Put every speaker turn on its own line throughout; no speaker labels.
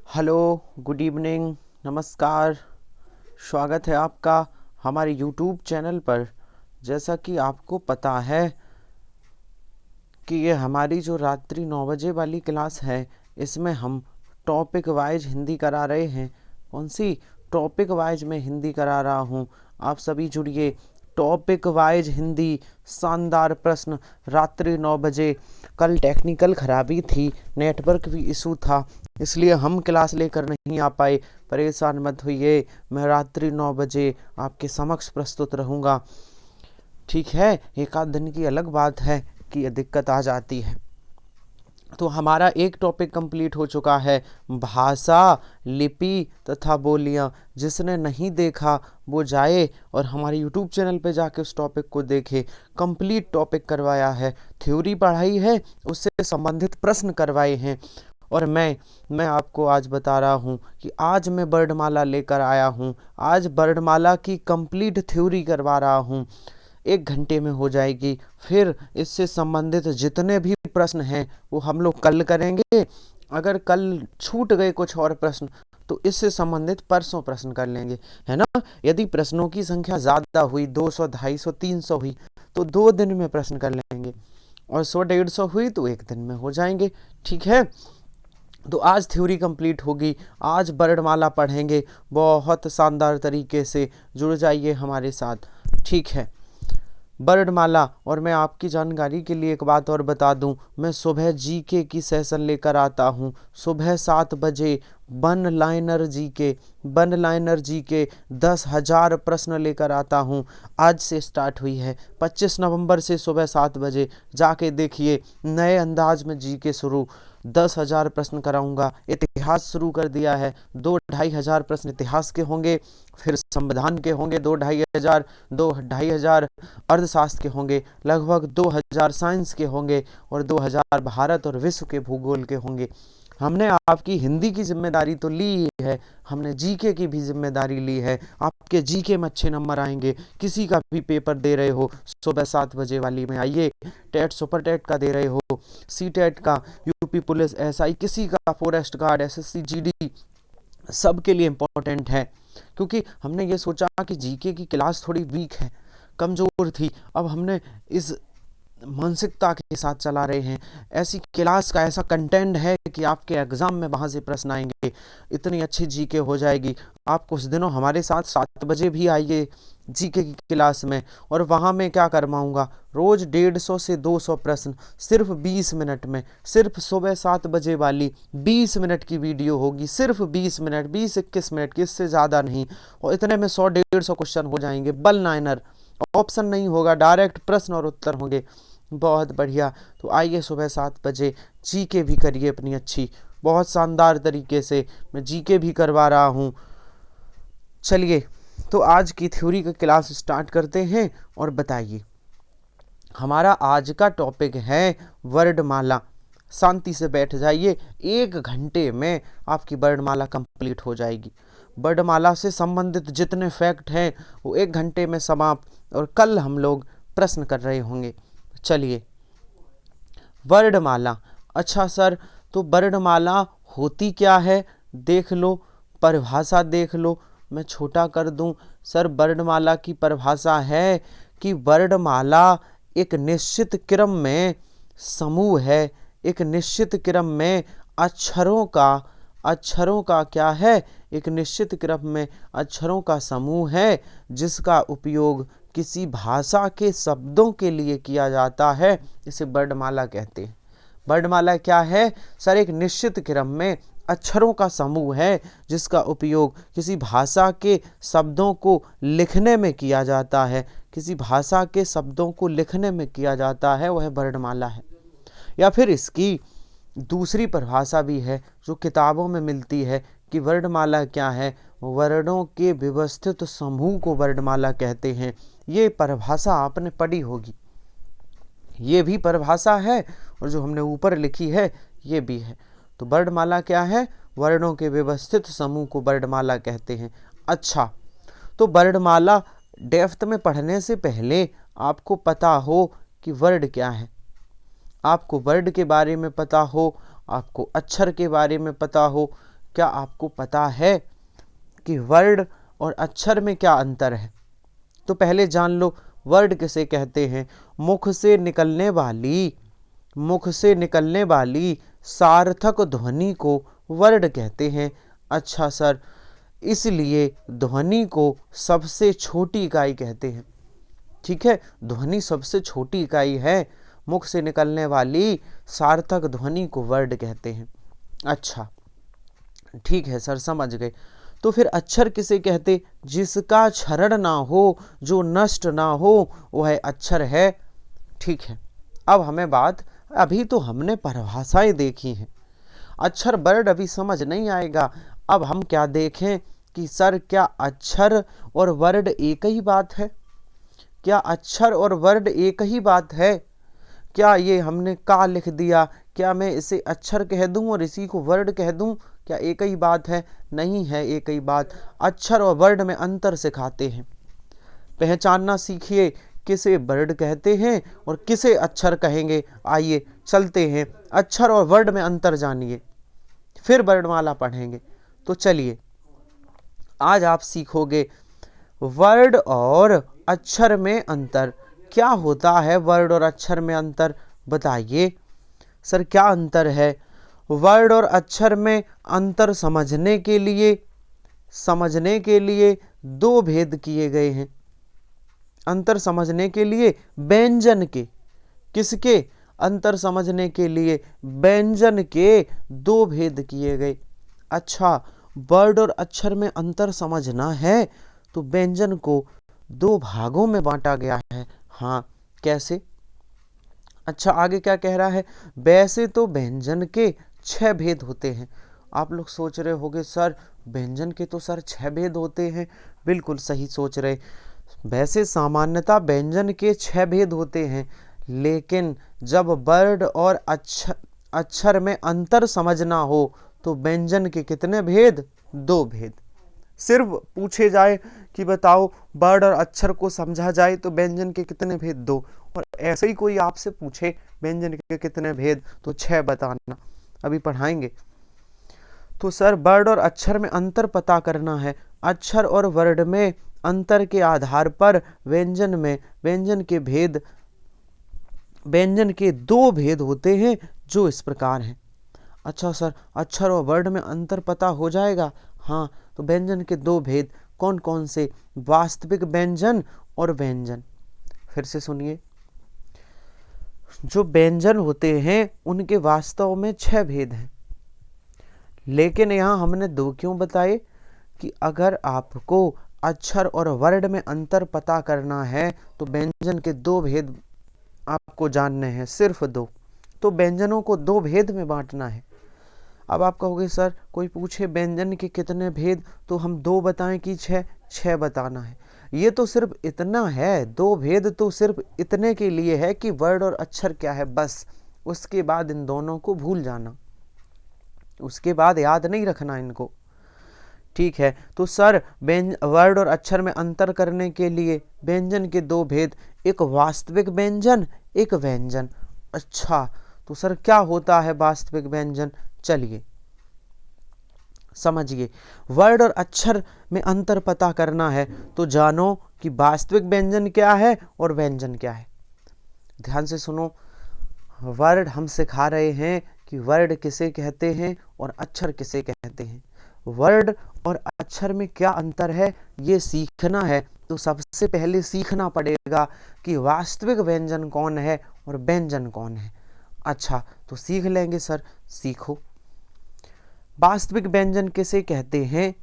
Hello, good evening, नमस्कार। स्वागत है आपका हमारे यूट्यूब चैनल पर। जैसा कि आपको पता है कि ये हमारी जो रात्रि 9 बजे वाली क्लास है, इसमें हम टॉपिक वाइज हिंदी करा रहे हैं। कौन सी टॉपिक वाइज में हिंदी करा रहा हूँ, आप सभी जुड़िए। टॉपिक वाइज हिंदी, शानदार प्रश्न, रात्रि 9 बजे। कल टेक्निकल खराबी थी, नेटवर्क भी इशू था, इसलिए हम क्लास लेकर नहीं आ पाए। परेशान मत होइए, मैं रात्रि 9 बजे आपके समक्ष प्रस्तुत रहूँगा। ठीक है, एक आध दिन की अलग बात है कि ये दिक्कत आ जाती है। तो हमारा एक टॉपिक कंप्लीट हो चुका है, भाषा, लिपि तथा बोलियां। जिसने नहीं देखा वो जाए और हमारे यूट्यूब चैनल पे जाके उस टॉपिक को देखे। कंप्लीट टॉपिक करवाया है, थ्योरी पढ़ाई है, उससे संबंधित प्रश्न करवाए हैं। और मैं आपको आज बता रहा हूँ कि आज मैं वर्णमाला लेकर आया हूँ। आज वर्णमाला की कंप्लीट थ्योरी करवा रहा हूँ, 1 घंटे में हो जाएगी। फिर इससे संबंधित जितने भी प्रश्न हैं वो हम लोग कल करेंगे। अगर कल छूट गए कुछ और प्रश्न तो इससे संबंधित परसों प्रश्न कर लेंगे, है ना। यदि प्रश्नों की संख्या ज़्यादा हुई, 200, 250, 300 हुई तो 2 दिन में प्रश्न कर लेंगे, और 100, 150 हुई तो 1 दिन में हो जाएंगे। ठीक है, तो आज थ्योरी कंप्लीट होगी, आज वर्णमाला पढ़ेंगे बहुत शानदार तरीके से। जुड़ जाइए हमारे साथ, ठीक है। वर्णमाला। और मैं आपकी जानकारी के लिए एक बात और बता दूं, मैं सुबह जीके की सेशन लेकर आता हूं, सुबह 7 बजे। वन लाइनर जीके 10,000 प्रश्न लेकर आता हूं। आज से स्टार्ट हुई है, 25 नवंबर से सुबह 7 बजे जाके देखिए, नए अंदाज में जीके शुरू। 10,000 प्रश्न कराऊंगा। इतिहास शुरू कर दिया है, 2-2,500 प्रश्न इतिहास के होंगे, फिर संविधान के होंगे 2-2,500 अर्थशास्त्र के होंगे, लगभग 2,000 साइंस के होंगे, और 2,000 भारत और विश्व के भूगोल के होंगे। हमने आपकी हिंदी की जिम्मेदारी तो ली ही है, हमने जीके की भी जिम्मेदारी ली है। आपके जीके में अच्छे नंबर आएंगे। किसी का भी पेपर दे रहे हो, सुबह 7 बजे वाली में आइए। टेट, सुपर टेट का दे रहे हो, सी टेट का, यूपी पुलिस, एसआई, किसी का, फॉरेस्ट गार्ड, एसएससी, जीडी, सबके लिए इम्पोर्टेंट है। क्योंकि हमने ये सोचा कि जीके की क्लास थोड़ी वीक है, कमज़ोर थी। अब हमने इस मानसिकता के साथ चला रहे हैं, ऐसी क्लास का ऐसा कंटेंट है कि आपके एग्ज़ाम में वहाँ से प्रश्न आएंगे, इतनी अच्छी जीके हो जाएगी। आप कुछ दिनों हमारे साथ 7 बजे भी आइए जीके की क्लास में, और वहाँ मैं क्या करवाऊँगा, रोज़ 150 से 200 प्रश्न सिर्फ 20 मिनट में। सिर्फ सुबह 7 बजे वाली 20 मिनट की वीडियो होगी, सिर्फ 20 मिनट, 20-21 मिनट की, इससे ज़्यादा नहीं। और इतने में 100-150 क्वेश्चन हो जाएंगे। बल लाइनर, ऑप्शन नहीं होगा, डायरेक्ट प्रश्न और उत्तर होंगे। बहुत बढ़िया। तो आइए सुबह 7 बजे जीके भी करिए अपनी अच्छी, बहुत शानदार तरीके से मैं जीके भी करवा रहा हूँ। चलिए, तो आज की थ्योरी का क्लास स्टार्ट करते हैं। और बताइए, हमारा आज का टॉपिक है वर्णमाला। शांति से बैठ जाइए, 1 घंटे में आपकी वर्णमाला कंप्लीट हो जाएगी। वर्णमाला से संबंधित जितने फैक्ट हैं वो 1 घंटे में समाप्त, और कल हम लोग प्रश्न कर रहे होंगे। चलिए, वर्णमाला। अच्छा सर, तो वर्णमाला होती क्या है, देख लो, परिभाषा देख लो। मैं छोटा कर दूं, सर वर्णमाला की परिभाषा है कि वर्णमाला एक निश्चित क्रम में समूह है, एक निश्चित क्रम में अक्षरों का क्या है, एक निश्चित क्रम में अक्षरों का समूह है, जिसका उपयोग किसी भाषा के शब्दों के लिए किया जाता है। इसे वर्णमाला कहते हैं। वर्णमाला क्या है सर, एक निश्चित क्रम में अक्षरों का समूह है, जिसका उपयोग किसी भाषा के शब्दों को लिखने में किया जाता है। किसी भाषा के शब्दों को लिखने में किया जाता है, वह वर्णमाला है। या फिर इसकी दूसरी परिभाषा भी है जो किताबों में मिलती है कि वर्णमाला क्या है, वर्णों के व्यवस्थित समूह को वर्णमाला कहते हैं। ये परिभाषा आपने पढ़ी होगी, ये भी परिभाषा है, और जो हमने ऊपर लिखी है ये भी है। तो वर्णमाला क्या है, वर्णों के व्यवस्थित समूह को वर्णमाला कहते हैं। अच्छा, तो वर्णमाला डेप्थ में पढ़ने से पहले आपको पता हो कि वर्ड क्या है, आपको वर्ड के बारे में पता हो, आपको अक्षर के बारे में पता हो, क्या आपको पता है कि वर्ड और अक्षर में क्या अंतर है? तो पहले जान लो वर्ड किसे कहते हैं। मुख से निकलने वाली सार्थक ध्वनि को वर्ड कहते हैं। अच्छा सर, इसलिए ध्वनि को सबसे छोटी इकाई कहते हैं। ठीक है, ध्वनि सबसे छोटी इकाई है। मुख से निकलने वाली सार्थक ध्वनि को वर्ड कहते हैं। अच्छा ठीक है सर, समझ गए। तो फिर अक्षर किसे कहते? जिसका क्षरण ना हो, जो नष्ट ना हो, वह अक्षर है। ठीक है, अब हमें बात, अभी तो हमने परिभाषाएं देखी हैं, अक्षर वर्ड अभी समझ नहीं आएगा। अब हम क्या देखें कि सर क्या अक्षर और वर्ड एक ही बात है? क्या अक्षर और वर्ड एक ही बात है? क्या ये हमने का लिख दिया, क्या मैं इसे अक्षर कह दूं और इसी को वर्ड कह दूं? क्या एक ही बात है? नहीं है एक ही बात। अक्षर और वर्ड में अंतर सिखाते हैं। पहचानना सीखिए किसे वर्ड कहते हैं और किसे अक्षर कहेंगे। आइए चलते हैं, अक्षर और वर्ड में अंतर जानिए, फिर वर्णमाला पढ़ेंगे। तो चलिए, आज आप सीखोगे वर्ड और अक्षर में अंतर। क्या होता है वर्ड और अक्षर में अंतर? बताइए सर, क्या अंतर है? वर्ड और अक्षर में अंतर समझने के लिए दो भेद किए गए हैं। अंतर समझने के लिए व्यंजन के, किसके? अंतर समझने के लिए व्यंजन के दो भेद किए गए। अच्छा, वर्ड और अक्षर में अंतर समझना है तो व्यंजन को दो भागों में बांटा गया है। हाँ, कैसे? अच्छा, आगे क्या कह रहा है? वैसे तो व्यंजन के 6 भेद होते हैं। आप लोग सोच रहे होंगे सर व्यंजन के तो सर 6 भेद होते हैं। बिल्कुल सही सोच रहे। वैसे सामान्यतः व्यंजन के 6 भेद होते हैं, लेकिन जब वर्ड और अक्षर में अंतर समझना हो तो व्यंजन के कितने भेद? 2 भेद। सिर्फ पूछे जाए कि बताओ वर्ड और अक्षर को समझा जाए तो व्यंजन के कितने भेद? 2। और ऐसे ही कोई आपसे पूछे व्यंजन के कितने भेद, तो 6 बताना। अभी पढ़ाएंगे। तो सर वर्ड और अक्षर में अंतर पता करना है। अक्षर और वर्ड में अंतर के आधार पर व्यंजन के 2 भेद होते हैं, जो इस प्रकार हैं। अच्छा सर, अक्षर और वर्ड में अंतर पता हो जाएगा? हाँ, तो व्यंजन के 2 भेद कौन कौन से? वास्तविक व्यंजन और व्यंजन। फिर से सुनिए, जो व्यंजन होते हैं उनके वास्तव में 6 भेद हैं, लेकिन यहाँ हमने 2 क्यों बताए? कि अगर आपको अक्षर और वर्ड में अंतर पता करना है तो व्यंजन के 2 भेद आपको जानने हैं, सिर्फ 2। तो व्यंजनों को 2 भेद में बांटना है। अब आप कहोगे सर कोई पूछे व्यंजन के कितने भेद, तो हम 2 बताएं कि 6 बताना है। ये तो सिर्फ इतना है, 2 भेद तो सिर्फ इतने के लिए है कि वर्ड और अक्षर क्या है, बस। उसके बाद इन दोनों को भूल जाना, उसके बाद याद नहीं रखना इनको। ठीक है, तो सर वर्ड और अक्षर में अंतर करने के लिए व्यंजन के 2 भेद, एक वास्तविक व्यंजन, एक व्यंजन। अच्छा, तो सर क्या होता है वास्तविक व्यंजन? चलिए समझिए। वर्ड और अक्षर में अंतर पता करना है तो जानो कि वास्तविक व्यंजन क्या है और व्यंजन क्या है। ध्यान से सुनो, वर्ड हम सिखा रहे हैं कि वर्ड किसे कहते हैं और अक्षर किसे कहते हैं। वर्ड और अक्षर में क्या अंतर है ये सीखना है तो सबसे पहले सीखना पड़ेगा कि वास्तविक व्यंजन कौन है और व्यंजन कौन है। अच्छा, तो सीख लेंगे सर, सीखो। वास्तविक व्यंजन किसे कहते हैं?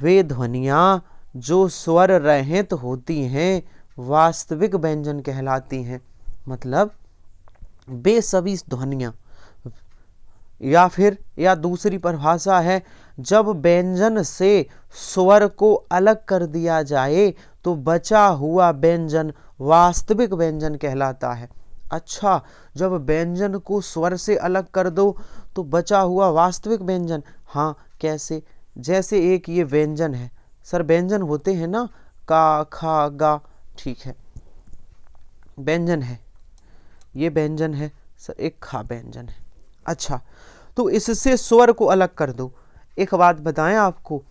वे ध्वनियाँ जो स्वर रहित होती हैं वास्तविक व्यंजन कहलाती हैं। मतलब वे सभी ध्वनियाँ, या दूसरी परिभाषा है, जब व्यंजन से स्वर को अलग कर दिया जाए तो बचा हुआ व्यंजन वास्तविक व्यंजन कहलाता है। अच्छा, जब व्यंजन को स्वर से अलग कर दो तो बचा हुआ वास्तविक व्यंजन। हाँ, कैसे? जैसे एक ये व्यंजन है सर, व्यंजन होते हैं ना, का, खा, गा। ठीक है, व्यंजन है, ये व्यंजन है सर, एक खा व्यंजन है। अच्छा, तो इससे स्वर को अलग कर दो। एक बात बताएं आपको,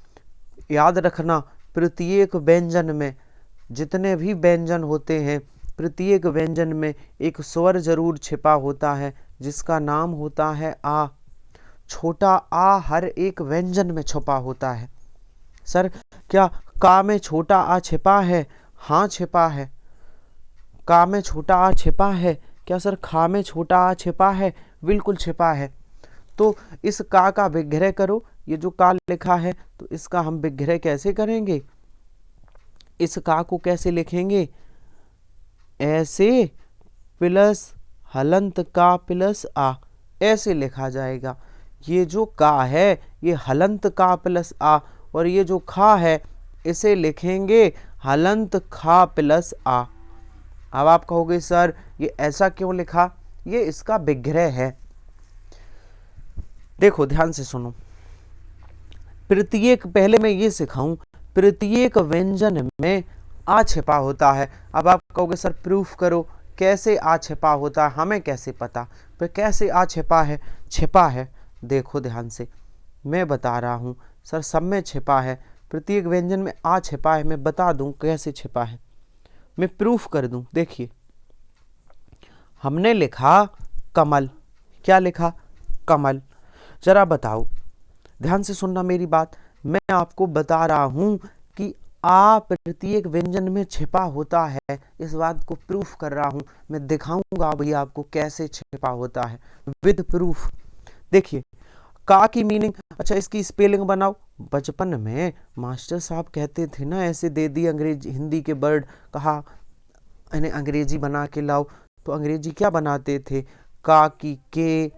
याद रखना, प्रत्येक व्यंजन में, जितने भी व्यंजन होते हैं, प्रत्येक व्यंजन में एक स्वर जरूर छिपा होता है जिसका नाम होता है आ। छोटा आ हर एक व्यंजन में छुपा होता है। सर क्या का में छोटा आ छिपा है? हाँ छिपा है। का में छोटा आ छिपा है। क्या सर खा में छोटा आ छिपा है? बिल्कुल छिपा है। तो इस का विग्रह करो, ये जो का लिखा है तो इसका हम विग्रह कैसे करेंगे? इस का को कैसे लिखेंगे? ऐसे प्लस हलंत का प्लस आ, ऐसे लिखा जाएगा। ये जो का है ये हलंत का प्लस आ, और ये जो खा है इसे लिखेंगे हलंत खा प्लस आ। अब आप कहोगे सर ये ऐसा क्यों लिखा? ये इसका विग्रह है। देखो ध्यान से सुनो, प्रत्येक, पहले मैं ये सिखाऊं, प्रत्येक व्यंजन में आ छिपा होता है। अब आप कहोगे सर प्रूफ करो, कैसे आ छिपा होता है, हमें कैसे पता? पर कैसे आ छिपा है? छिपा है, देखो ध्यान से मैं बता रहा हूं सर, सब में छिपा है, प्रत्येक व्यंजन में आ छिपा है। मैं बता दूं कैसे छिपा है, मैं प्रूफ कर दूं। देखिए हमने लिखा कमल, क्या लिखा? कमल। जरा बताओ, ध्यान से सुनना मेरी बात, मैं आपको बता रहा हूं कि आ प्रत्येक व्यंजन में छिपा होता है, इस बात को प्रूफ कर रहा हूं। मैं दिखाऊंगा भैया आपको कैसे छिपा होता है विद प्रूफ। देखिए का की मीनिंग, अच्छा इसकी स्पेलिंग बनाओ। बचपन में मास्टर साहब कहते थे ना, ऐसे दे दी अंग्रेजी हिंदी के वर्ड, कहा इन्हें अंग्रेजी बना के लाओ, तो अंग्रेजी क्या बनाते थे? का की के,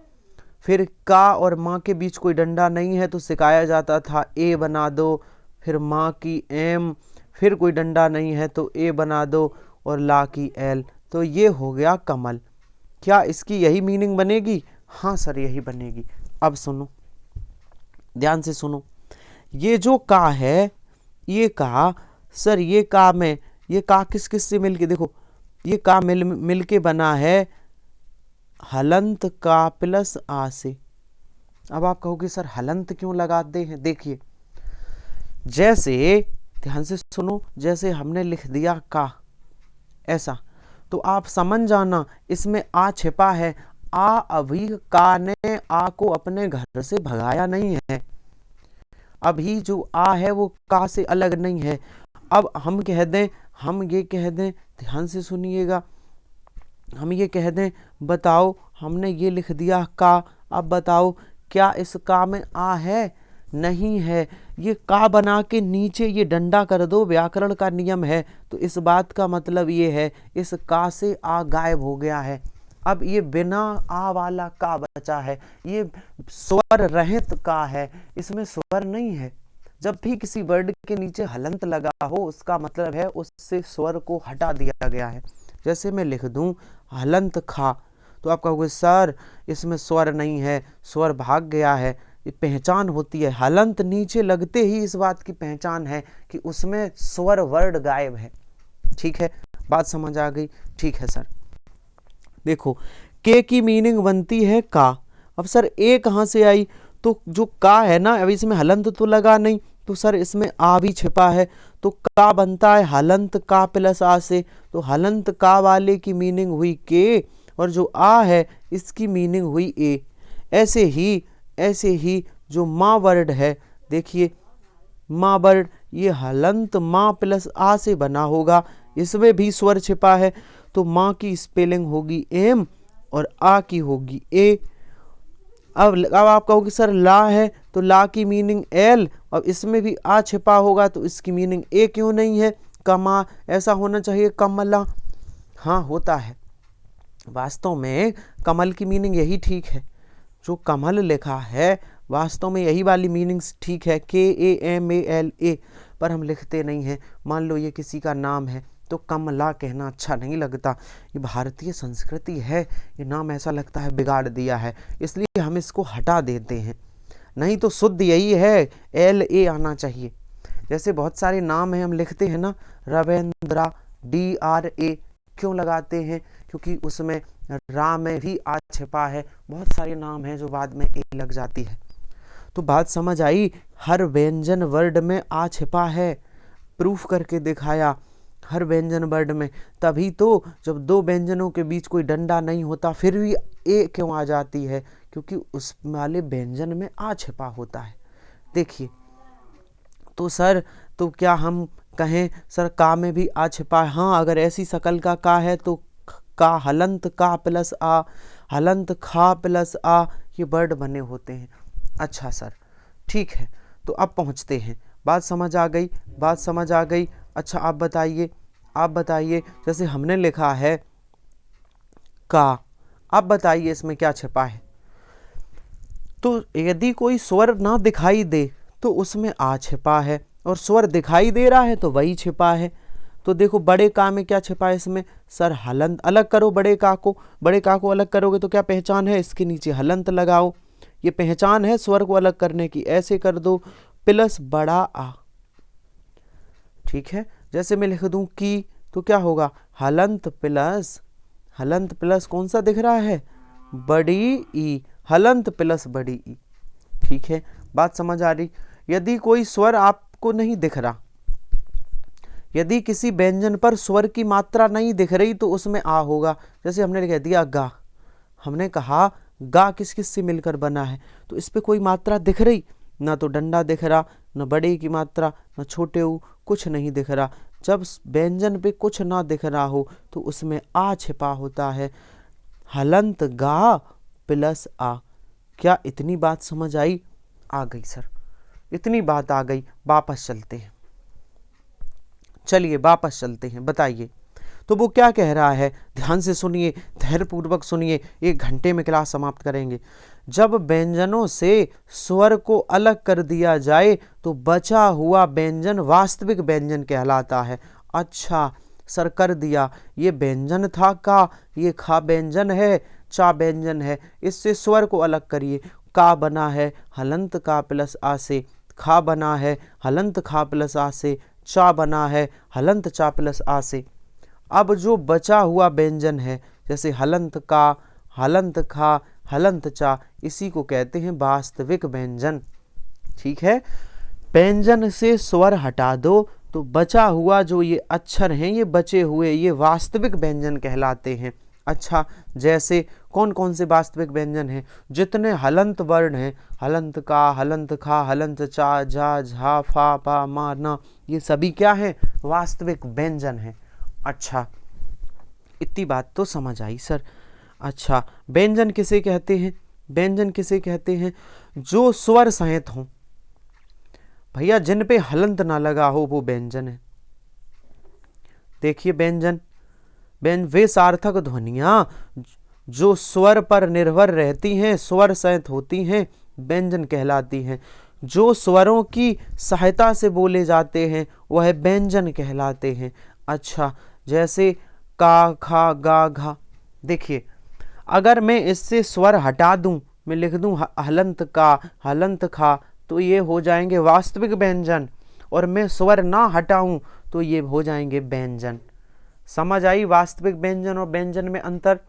फिर का और माँ के बीच कोई डंडा नहीं है तो सिखाया जाता था ए बना दो, फिर माँ की एम, फिर कोई डंडा नहीं है तो ए बना दो, और ला की एल, तो ये हो गया कमल। क्या इसकी यही मीनिंग बनेगी? हाँ सर यही बनेगी। अब सुनो, ध्यान से सुनो, ये जो का है, ये का सर, ये का में, ये का किस किस से मिलके, देखो ये का मिल के बना है हलंत का प्लस आ से। अब आप कहोगे सर हलंत क्यों लगाते हैं? देखिए जैसे, ध्यान से सुनो, जैसे हमने लिख दिया का ऐसा, तो आप समझ जाना इसमें आ छिपा है। आ अभी का ने आ को अपने घर से भगाया नहीं है, अभी जो आ है वो का से अलग नहीं है। अब हम कह दें, हम ये कह दें, ध्यान से सुनिएगा, हम ये कह दें बताओ हमने ये लिख दिया का, अब बताओ क्या इस का में आ है? नहीं है। ये का बना के नीचे ये डंडा कर दो, व्याकरण का नियम है, तो इस बात का मतलब ये है इस का से आ गायब हो गया है। अब ये बिना आ वाला का बचा है, ये स्वर रहित का है, इसमें स्वर नहीं है। जब भी किसी वर्ड के नीचे हलंत लगा हो उसका मतलब है उससे स्वर को हटा दिया गया है। जैसे मैं लिख दूं हलंत खा, तो आप कहोगे सर इसमें स्वर नहीं है, स्वर भाग गया है। ये पहचान होती है, हलंत नीचे लगते ही इस बात की पहचान है कि उसमें स्वर वर्ड गायब है। ठीक है, बात समझ आ गई? ठीक है सर। देखो के की मीनिंग बनती है का। अब सर ए कहाँ से आई? तो जो का है ना, अभी इसमें हलंत तो लगा नहीं, तो सर इसमें आ भी छिपा है, तो का बनता है हलंत का प्लस आ से, तो हलंत का वाले की मीनिंग हुई के, और जो आ है इसकी मीनिंग हुई ए। ऐसे ही जो माँ वर्ड है, देखिए माँ वर्ड, ये हलंत माँ प्लस आ से बना होगा, इसमें भी स्वर छिपा है, तो माँ की स्पेलिंग होगी एम और आ की होगी ए। अब आप कहोगे सर ला है, तो ला की मीनिंग एल, और इसमें भी आ छिपा होगा तो इसकी मीनिंग ए क्यों नहीं है? कमा, ऐसा होना चाहिए कमला। हाँ होता है, वास्तव में कमल की मीनिंग यही ठीक है, जो कमल लिखा है वास्तव में यही वाली मीनिंग्स ठीक है, KAMALA, पर हम लिखते नहीं हैं। मान लो ये किसी का नाम है तो कमला कहना अच्छा नहीं लगता, ये भारतीय संस्कृति है, ये नाम ऐसा लगता है बिगाड़ दिया है, इसलिए हम इसको हटा देते हैं। नहीं तो शुद्ध यही है, LA आना चाहिए। जैसे बहुत सारे नाम हैं हम लिखते हैं ना, रविंद्रा, DRA क्यों लगाते हैं? क्योंकि उसमें रा में भी आ छिपा है। बहुत सारे नाम हैं जो बाद में ए लग जाती है। तो बात समझ आई, हर व्यंजन वर्ड में आ छिपा है, प्रूफ करके दिखाया हर व्यंजन वर्ड में। तभी तो जब दो व्यंजनों के बीच कोई डंडा नहीं होता फिर भी ए क्यों आ जाती है, क्योंकि उस वाले व्यंजन में आ छिपा होता है। देखिए तो सर, तो क्या हम कहें सर का में भी आ छिपा है? हाँ, अगर ऐसी शकल का है तो का हलंत का प्लस आ, हलंत खा प्लस आ, ये वर्ड बने होते हैं। अच्छा सर, ठीक है, तो अब पहुंचते हैं। बात समझ आ गई, बात समझ आ गई। अच्छा आप बताइए, जैसे हमने लिखा है का, आप बताइए इसमें क्या छिपा है? तो यदि कोई स्वर ना दिखाई दे तो उसमें आ छिपा है, और स्वर दिखाई दे रहा है तो वही छिपा है। तो देखो बड़े का में क्या छिपा है इसमें? सर हलंत, अलग करो बड़े का को अलग करोगे तो क्या पहचान है? इसके नीचे हलंत लगाओ, ये पहचान है स्वर को अलग करने की। ऐसे कर दो प्लस बड़ा आ, ठीक है। जैसे मैं लिख दूं की, तो क्या होगा? हलंत प्लस कौन सा दिख रहा है? बड़ी ई, हलंत प्लस बड़ी ई, ठीक है। बात समझ आ रही? यदि कोई स्वर आपको नहीं दिख रहा, यदि किसी व्यंजन पर स्वर की मात्रा नहीं दिख रही तो उसमें आ होगा। जैसे हमने कह दिया गा, हमने कहा गा किस किस से मिलकर बना है, तो इस पे कोई मात्रा दिख रही, ना तो डंडा दिख रहा, न बड़े की मात्रा, न छोटे ऊ, कुछ नहीं दिख रहा। जब व्यंजन पे कुछ ना दिख रहा हो तो उसमें आ छिपा होता है, हलंत गा प्लस आ। क्या इतनी बात समझ आई? आ गई सर, इतनी बात आ गई। वापस चलते हैं, चलिए वापस चलते हैं, बताइए तो वो क्या कह रहा है? ध्यान से सुनिए, धैर्यपूर्वक सुनिए, 1 घंटे में क्लास समाप्त करेंगे। जब व्यंजनों से स्वर को अलग कर दिया जाए तो बचा हुआ व्यंजन वास्तविक व्यंजन कहलाता है। अच्छा सर, कर दिया, ये व्यंजन था का, ये खा व्यंजन है, चा व्यंजन है, इससे स्वर को अलग करिए। का बना है हलंत का प्लस आ से, खा बना है हलंत खा प्लस आ से, चा बना है हलंत चा प्लस आ से। अब जो बचा हुआ व्यंजन है, जैसे हलंत का, हलंत खा, हलंत चा, इसी को कहते हैं वास्तविक व्यंजन, ठीक है। व्यंजन से स्वर हटा दो तो बचा हुआ जो ये अक्षर हैं, ये बचे हुए, ये वास्तविक व्यंजन कहलाते हैं। अच्छा, जैसे कौन कौन से वास्तविक व्यंजन हैं? जितने हलंत वर्ण हैं, हलंत का, हलंत खा, हलंत चा, झा, झा, फा, पा, मा, ना, ये सभी क्या हैं? वास्तविक व्यंजन हैं। अच्छा, इतनी बात तो समझ आई सर। अच्छा, व्यंजन किसे कहते हैं? व्यंजन किसे कहते हैं? जो स्वर सहित हों भैया, जिन पे हलंत ना लगा हो वो व्यंजन है। देखिए व्यंजन, वे सार्थक ध्वनियां जो स्वर पर निर्भर रहती हैं, स्वर सहित होती हैं, व्यंजन कहलाती हैं। जो स्वरों की सहायता से बोले जाते हैं वह व्यंजन कहलाते हैं। अच्छा, जैसे का, खा, गा, घा। देखिए अगर मैं इससे स्वर हटा दूं, मैं लिख दूं हलंत का, हलंत खा, तो ये हो जाएंगे वास्तविक व्यंजन, और मैं स्वर ना हटाऊं तो ये हो जाएंगे व्यंजन। समझ आई वास्तविक व्यंजन और व्यंजन में अंतर?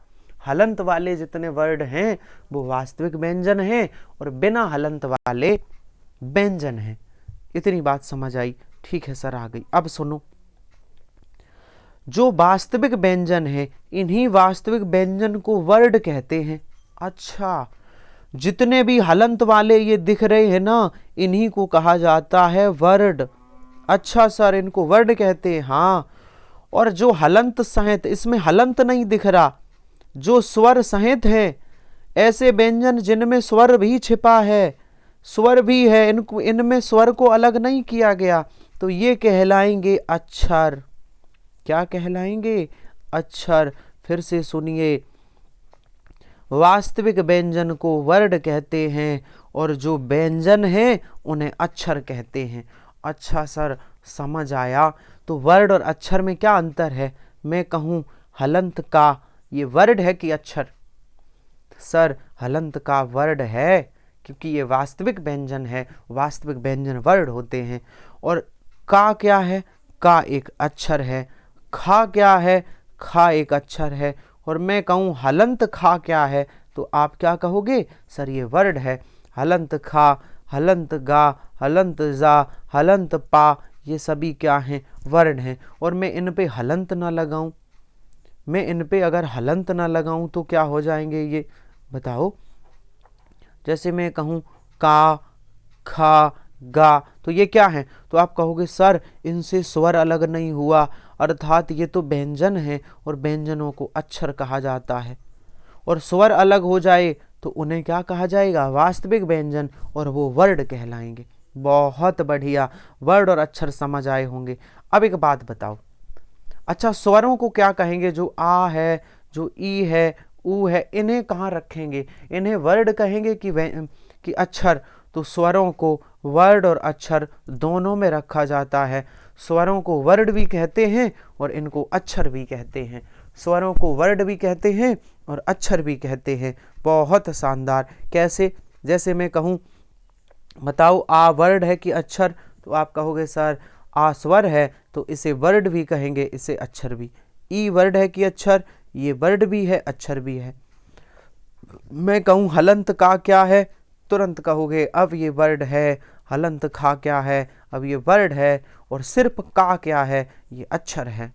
हलंत वाले जितने वर्ड हैं वो वास्तविक व्यंजन हैं, और बिना हलंत वाले व्यंजन हैं। इतनी बात समझ आई? ठीक है सर, आ गई। अब सुनो, जो वास्तविक व्यंजन है, इन्हीं वास्तविक व्यंजन को वर्ड कहते हैं। अच्छा, जितने भी हलंत वाले ये दिख रहे हैं ना, इन्हीं को कहा जाता है वर्ड। अच्छा सर, इनको वर्ड कहते हैं, हाँ। और जो हलंत सहित, इसमें हलंत नहीं दिख रहा, जो स्वर सहित है, ऐसे व्यंजन जिनमें स्वर भी छिपा है, स्वर भी है, इनको, इनमें स्वर को अलग नहीं किया गया, तो ये कहलाएंगे अक्षर। क्या कहलाएंगे? अक्षर। फिर से सुनिए, वास्तविक व्यंजन को वर्ड कहते हैं, और जो व्यंजन है उन्हें अक्षर कहते हैं। अच्छा सर, समझ आया। तो वर्ड और अक्षर में क्या अंतर है? मैं कहूँ हलंत का, ये वर्ड है कि अक्षर? सर, हलंत का वर्ड है, क्योंकि ये वास्तविक व्यंजन है, वास्तविक व्यंजन वर्ड होते हैं। और का क्या है? का एक अक्षर है। खा क्या है? खा एक अक्षर है। और मैं कहूँ हलंत खा क्या है, तो आप क्या कहोगे? सर, ये वर्ड है। हलंत खा हलंत गा, हलंत जा, हलंत पा, ये सभी क्या हैं, वर्ण हैं। और मैं इन पे हलंत ना लगाऊं, मैं इन पे अगर हलंत ना लगाऊं तो क्या हो जाएंगे ये, बताओ। जैसे मैं कहूं का, खा, गा, तो ये क्या है, तो आप कहोगे सर इनसे स्वर अलग नहीं हुआ, अर्थात ये तो व्यंजन है और व्यंजनों को अक्षर कहा जाता है। और स्वर अलग हो जाए तो उन्हें क्या कहा जाएगा, वास्तविक व्यंजन, और वो वर्ड कहलाएंगे। बहुत बढ़िया, वर्ड और अक्षर समझ आए होंगे। अब एक बात बताओ, अच्छा स्वरों को क्या कहेंगे, जो आ है, जो ई है, ऊ है, इन्हें कहाँ रखेंगे, इन्हें वर्ड कहेंगे कि अक्षर। तो स्वरों को वर्ड और अक्षर दोनों में रखा जाता है। स्वरों को वर्ड भी कहते हैं और इनको अक्षर भी कहते हैं। स्वरों को वर्ड भी कहते हैं और अक्षर भी कहते हैं। बहुत शानदार। कैसे, जैसे मैं कहूँ बताओ आ वर्ड है कि अक्षर, तो आप कहोगे सर आ स्वर है तो इसे वर्ड भी कहेंगे, इसे अक्षर भी। ई वर्ड है कि अक्षर, ये वर्ड भी है अक्षर भी है। मैं कहूँ हलंत का क्या है, तुरंत कहोगे अब ये वर्ड है। हलंत खा क्या है, अब ये वर्ड है। और सिर्फ का क्या है, ये अक्षर है।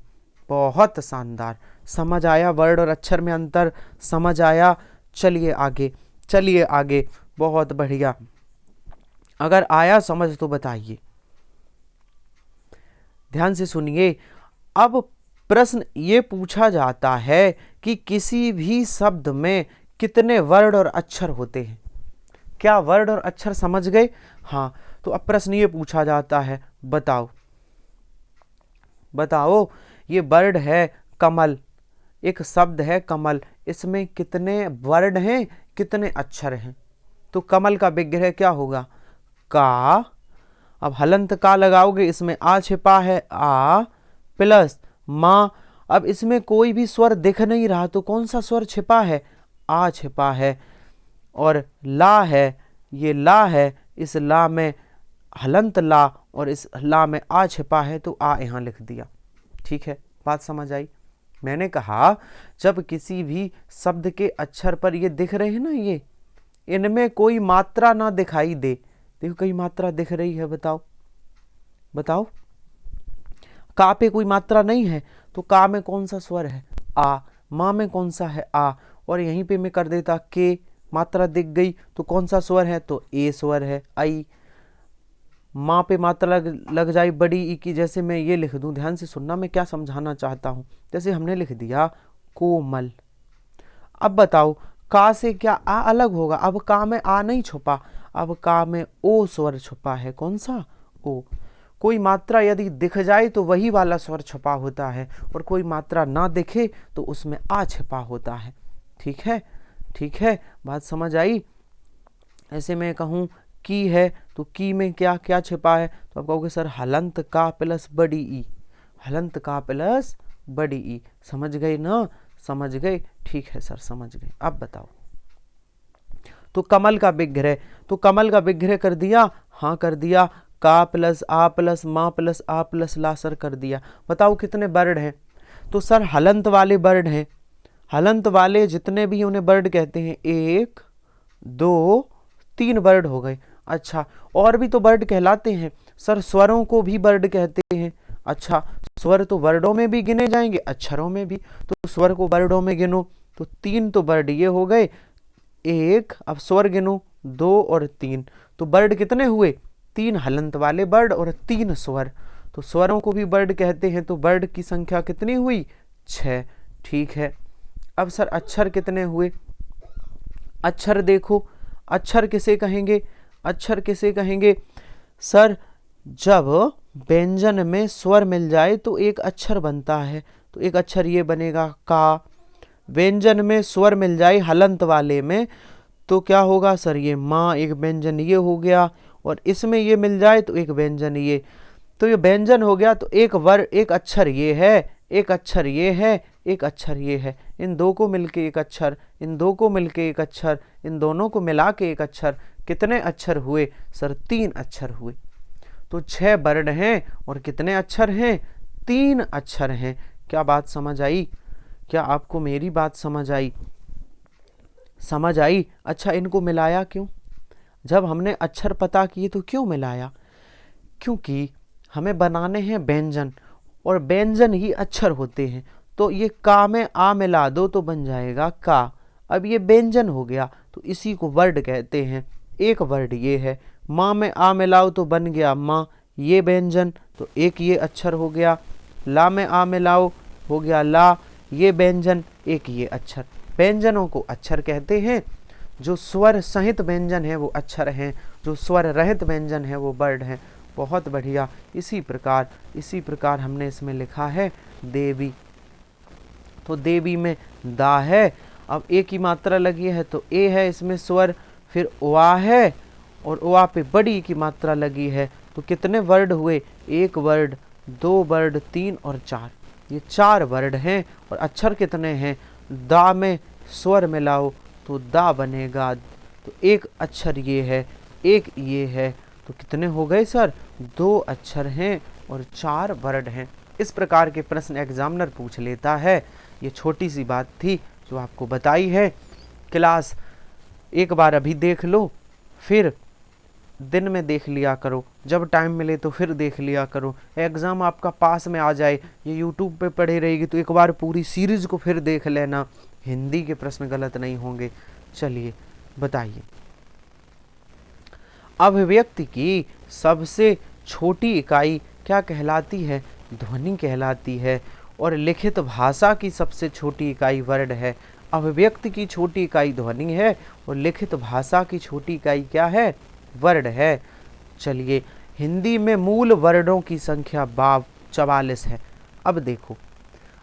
बहुत शानदार, समझ आया वर्ड और अक्षर में अंतर, समझ आया। चलिए आगे, चलिए आगे, बहुत बढ़िया। अगर आया समझ तो बताइए, ध्यान से सुनिए। अब प्रश्न ये पूछा जाता है कि किसी भी शब्द में कितने वर्ड और अक्षर होते हैं। क्या वर्ड और अक्षर समझ गए? हाँ, तो अब प्रश्न ये पूछा जाता है, बताओ बताओ, ये वर्ड है कमल, एक शब्द है कमल, इसमें कितने वर्ड हैं, कितने अक्षर हैं? तो कमल का विग्रह क्या होगा, का। अब हलंत का लगाओगे, इसमें आ छिपा है, आ प्लस माँ। अब इसमें कोई भी स्वर दिख नहीं रहा, तो कौन सा स्वर छिपा है, आ छिपा है। और ला है, ये ला है, इस ला में हलंत ला और इस ला में आ छिपा है, तो आ यहाँ लिख दिया। ठीक है, बात समझ आई। मैंने कहा जब किसी भी शब्द के अक्षर पर ये दिख रहे हैं ना, ये इनमें कोई मात्रा ना दिखाई दे, देखो कई मात्रा दिख रही है, बताओ बताओ। का पे कोई मात्रा नहीं है, तो का में कौन सा स्वर है, आ। माँ में कौन सा है, आ। और यहीं पे मैं कर देता के, मात्रा दिख गई, तो कौन सा स्वर है, तो ए स्वर है, आई। माँ पे मात्रा लग जाए बड़ी ई की, जैसे मैं ये लिख दूं, ध्यान से सुनना मैं क्या समझाना चाहता हूं। जैसे हमने लिख दिया कोमल। अब बताओ का से क्या आ अलग होगा, अब का में आ नहीं छुपा, अब का में ओ स्वर छुपा है, कौन सा, ओ। कोई मात्रा यदि दिख जाए तो वही वाला स्वर छुपा होता है, और कोई मात्रा ना दिखे तो उसमें आ छिपा होता है। ठीक है, ठीक है, बात समझ आई। ऐसे मैं कहूँ की है, तो की में क्या क्या छिपा है, तो आप कहोगे सर हलंत का प्लस बड़ी ई, हलंत का प्लस बड़ी ई। समझ गए ना, समझ गए, ठीक है सर समझ गए। अब बताओ, तो कमल का विग्रह, तो कमल का विग्रह कर दिया, हाँ कर दिया। का प्लस आ प्लस माँ प्लस आ प्लस ला सर कर दिया। बताओ कितने वर्ड हैं, तो सर हलंत वाले वर्ड हैं, हलंत वाले जितने भी उन्हें वर्ड कहते हैं, 1 2 3 वर्ड हो गए। अच्छा, और भी तो वर्ड कहलाते हैं सर, स्वरों को भी वर्ड कहते हैं। अच्छा, स्वर तो वर्डों में भी गिने जाएंगे, अक्षरों में भी, तो स्वर को वर्डों में गिनो, तो 3 तो वर्ड ये हो गए, 1, अब स्वर गिनो 2 और 3, तो वर्ड कितने हुए, 3 हलंत वाले वर्ड और 3 स्वर। तो स्वरों को भी वर्ड कहते हैं, तो वर्ड की संख्या कितनी हुई, 6। ठीक है, अब सर अक्षर कितने हुए, अक्षर देखो, अक्षर किसे कहेंगे, अक्षर किसे कहेंगे सर, जब व्यंजन में स्वर मिल जाए तो एक अक्षर बनता है, तो एक अक्षर ये बनेगा का। व्यंजन में स्वर मिल जाए हलंत वाले में तो क्या होगा सर, ये माँ, एक व्यंजन ये हो गया, और इसमें ये मिल जाए तो एक व्यंजन ये, तो ये व्यंजन हो गया। तो एक अक्षर ये है, एक अक्षर ये है, एक अक्षर ये है, इन दो को मिलके एक अक्षर, इन दो को मिलके एक अक्षर, इन दोनों को मिला के एक अक्षर। कितने अक्षर हुए सर, 3 अक्षर हुए। तो 6 वर्ण हैं और कितने अक्षर हैं, 3 अक्षर हैं। क्या बात समझ आई, क्या आपको मेरी बात समझ आई, समझ आई। अच्छा, इनको मिलाया क्यों, जब हमने अक्षर पता किए तो क्यों मिलाया? क्योंकि हमें बनाने हैं व्यंजन, और व्यंजन ही अक्षर होते हैं। तो ये का में आ मिला दो तो बन जाएगा का। अब ये व्यंजन हो गया, तो इसी को वर्ड कहते हैं। एक वर्ड ये है। माँ में आ मिलाओ तो बन गया माँ, ये व्यंजन, तो एक ये अक्षर हो गया। ला में आ मिलाओ हो गया ला, ये व्यंजन, एक ये अक्षर। व्यंजनों को अक्षर कहते हैं। जो स्वर सहित व्यंजन है वो अक्षर हैं, जो स्वर रहित व्यंजन है वो वर्ड हैं। बहुत बढ़िया। इसी प्रकार हमने इसमें लिखा है देवी। तो देवी में दा है। अब ए की मात्रा लगी है तो ए है इसमें स्वर, फिर ओआ है, और ओआ पे बड़ी की मात्रा लगी है। तो कितने वर्ड हुए? एक वर्ड, दो वर्ड, तीन और चार। ये चार वर्ड हैं। और अक्षर कितने हैं? दा में स्वर मिलाओ तो दा बनेगा। तो एक अक्षर ये है, एक ये है, तो कितने हो गए सर? दो अक्षर हैं और चार वर्ड हैं। इस प्रकार के प्रश्न एग्जामिनर पूछ लेता है। ये छोटी सी बात थी जो आपको बताई है। क्लास एक बार अभी देख लो, फिर दिन में देख लिया करो, जब टाइम मिले तो फिर देख लिया करो। एग्ज़ाम आपका पास में आ जाए, ये यूट्यूब पे पढ़े रहेगी तो एक बार पूरी सीरीज़ को फिर देख लेना। हिंदी के प्रश्न गलत नहीं होंगे। चलिए बताइए, अभिव्यक्ति की सबसे छोटी इकाई क्या कहलाती है? ध्वनि कहलाती है। और लिखित भाषा की सबसे छोटी इकाई वर्ड है। अभिव्यक्ति की छोटी इकाई ध्वनि है और लिखित भाषा की छोटी इकाई क्या है? वर्ड है। चलिए, हिंदी में मूल वर्डों की संख्या 44 है। अब देखो,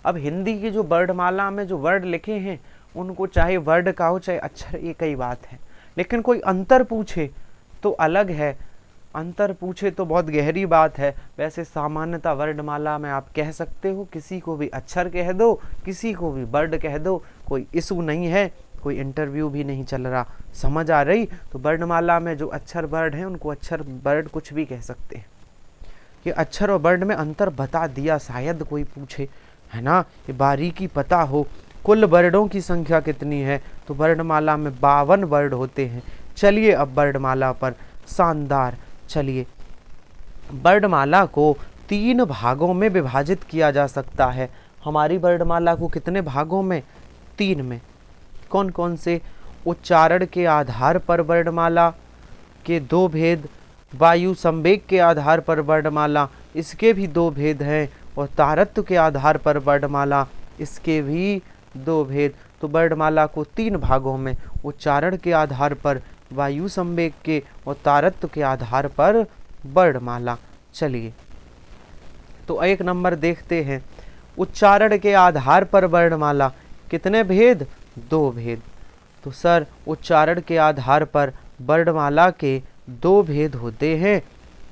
अब हिंदी की जो वर्डमाला में जो वर्ड लिखे हैं उनको चाहे वर्ड का हो चाहे अक्षर, एक ही बात है। लेकिन कोई अंतर पूछे तो अलग है, अंतर पूछे तो बहुत गहरी बात है। वैसे सामान्यतः वर्डमाला में आप कह सकते हो, किसी को भी अक्षर कह दो, किसी को भी वर्ड कह दो, कोई इशू नहीं है, कोई इंटरव्यू भी नहीं चल रहा। समझ आ रही? तो वर्णमाला में जो अक्षर वर्ड हैं उनको अक्षर वर्ड कुछ भी कह सकते हैं। ये अक्षर और वर्ड में अंतर बता दिया, शायद कोई पूछे, है ना? ये बारीकी पता हो। कुल वर्डों की संख्या कितनी है? तो वर्णमाला में 52 वर्ड होते हैं। चलिए अब वर्णमाला पर शानदार। चलिए, वर्णमाला को 3 भागों में विभाजित किया जा सकता है। हमारी वर्णमाला को कितने भागों में? 3 में। कौन कौन से? उच्चारण के आधार पर वर्णमाला के 2 भेद, वायु संवेग के आधार पर वर्णमाला, इसके भी 2 भेद हैं, और तारत्व के आधार पर वर्णमाला, इसके भी 2 भेद। तो वर्णमाला को 3 भागों में, उच्चारण के आधार पर, वायु संवेग के और तारत्व के आधार पर वर्णमाला। चलिए तो 1 नंबर देखते हैं। उच्चारण के आधार पर वर्णमाला, कितने भेद? 2 भेद। तो सर उच्चारण के आधार पर वर्णमाला के 2 भेद होते हैं,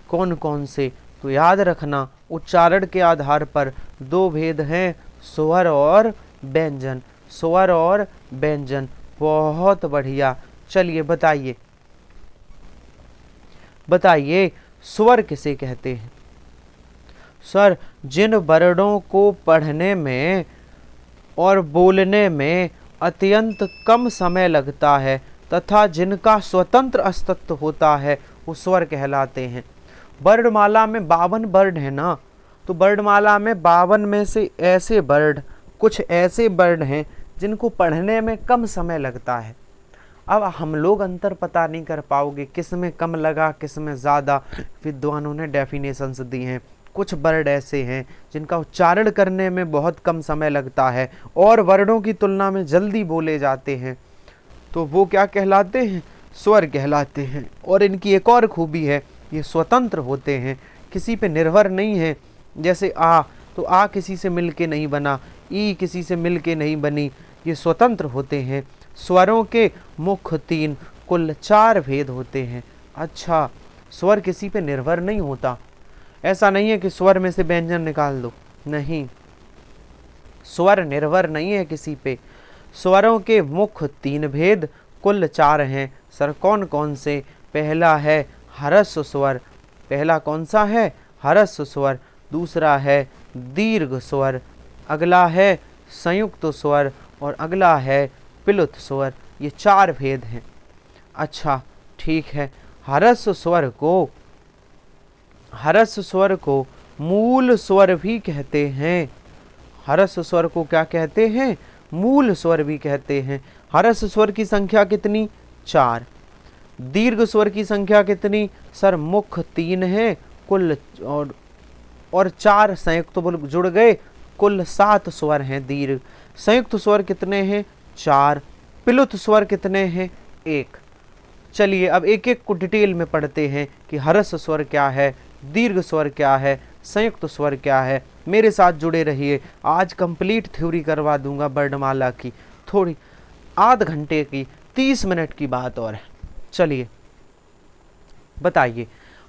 कौन कौन से? तो याद रखना, उच्चारण के आधार पर 2 भेद हैं, स्वर और व्यंजन। स्वर और व्यंजन, बहुत बढ़िया। चलिए बताइए, बताइए स्वर किसे कहते हैं? सर जिन वर्णों को पढ़ने में और बोलने में अत्यंत कम समय लगता है तथा जिनका स्वतंत्र अस्तित्व होता है वो स्वर कहलाते हैं। वर्णमाला में 52 वर्ण है ना, तो वर्णमाला में 52 में से ऐसे वर्ण, कुछ ऐसे वर्ण हैं जिनको पढ़ने में कम समय लगता है। अब हम लोग अंतर पता नहीं कर पाओगे किस में कम लगा किस में ज़्यादा, विद्वानों ने डेफिनेशंस दी हैं। कुछ वर्ड ऐसे हैं जिनका उच्चारण करने में बहुत कम समय लगता है और वर्णों की तुलना में जल्दी बोले जाते हैं, तो वो क्या कहलाते हैं? स्वर कहलाते हैं। और इनकी एक और खूबी है, ये स्वतंत्र होते हैं, किसी पे निर्भर नहीं है। जैसे आ, तो आ किसी से मिलके नहीं बना, ई किसी से मिलके नहीं बनी, ये स्वतंत्र होते हैं। स्वरों के मुख्य 3, कुल 4 भेद होते हैं। अच्छा, स्वर किसी पे निर्भर नहीं होता। ऐसा नहीं है कि स्वर में से व्यंजन निकाल दो, नहीं, स्वर निर्भर नहीं है किसी पे। स्वरों के मुख्य 3 भेद, कुल 4 हैं। सर कौन कौन से? पहला है ह्रस्व स्वर। पहला कौन सा है? ह्रस्व स्वर। दूसरा है दीर्घ स्वर, अगला है संयुक्त स्वर और अगला है प्लुत स्वर। ये 4 भेद हैं। अच्छा ठीक है। ह्रस्व स्वर को मूल स्वर भी कहते हैं। ह्रस्व स्वर को क्या कहते हैं? मूल स्वर भी कहते हैं। ह्रस्व स्वर की संख्या कितनी? 4। दीर्घ स्वर की संख्या कितनी? सर मुख्य 3 है कुल, और 4 संयुक्त जुड़ गए, कुल 7 स्वर हैं दीर्घ। संयुक्त स्वर कितने हैं? 4। प्लुत स्वर कितने हैं? 1। चलिए अब एक एक को डिटेल में पढ़ते हैं कि ह्रस्व स्वर क्या है, दीर्घ स्वर क्या है, संयुक्त स्वर क्या है। मेरे साथ जुड़े रहिए, आज कंप्लीट थ्योरी करवा दूंगा वर्णमाला की। थोड़ी आध घंटे की 30 मिनट की बात और है। चलिए बताइए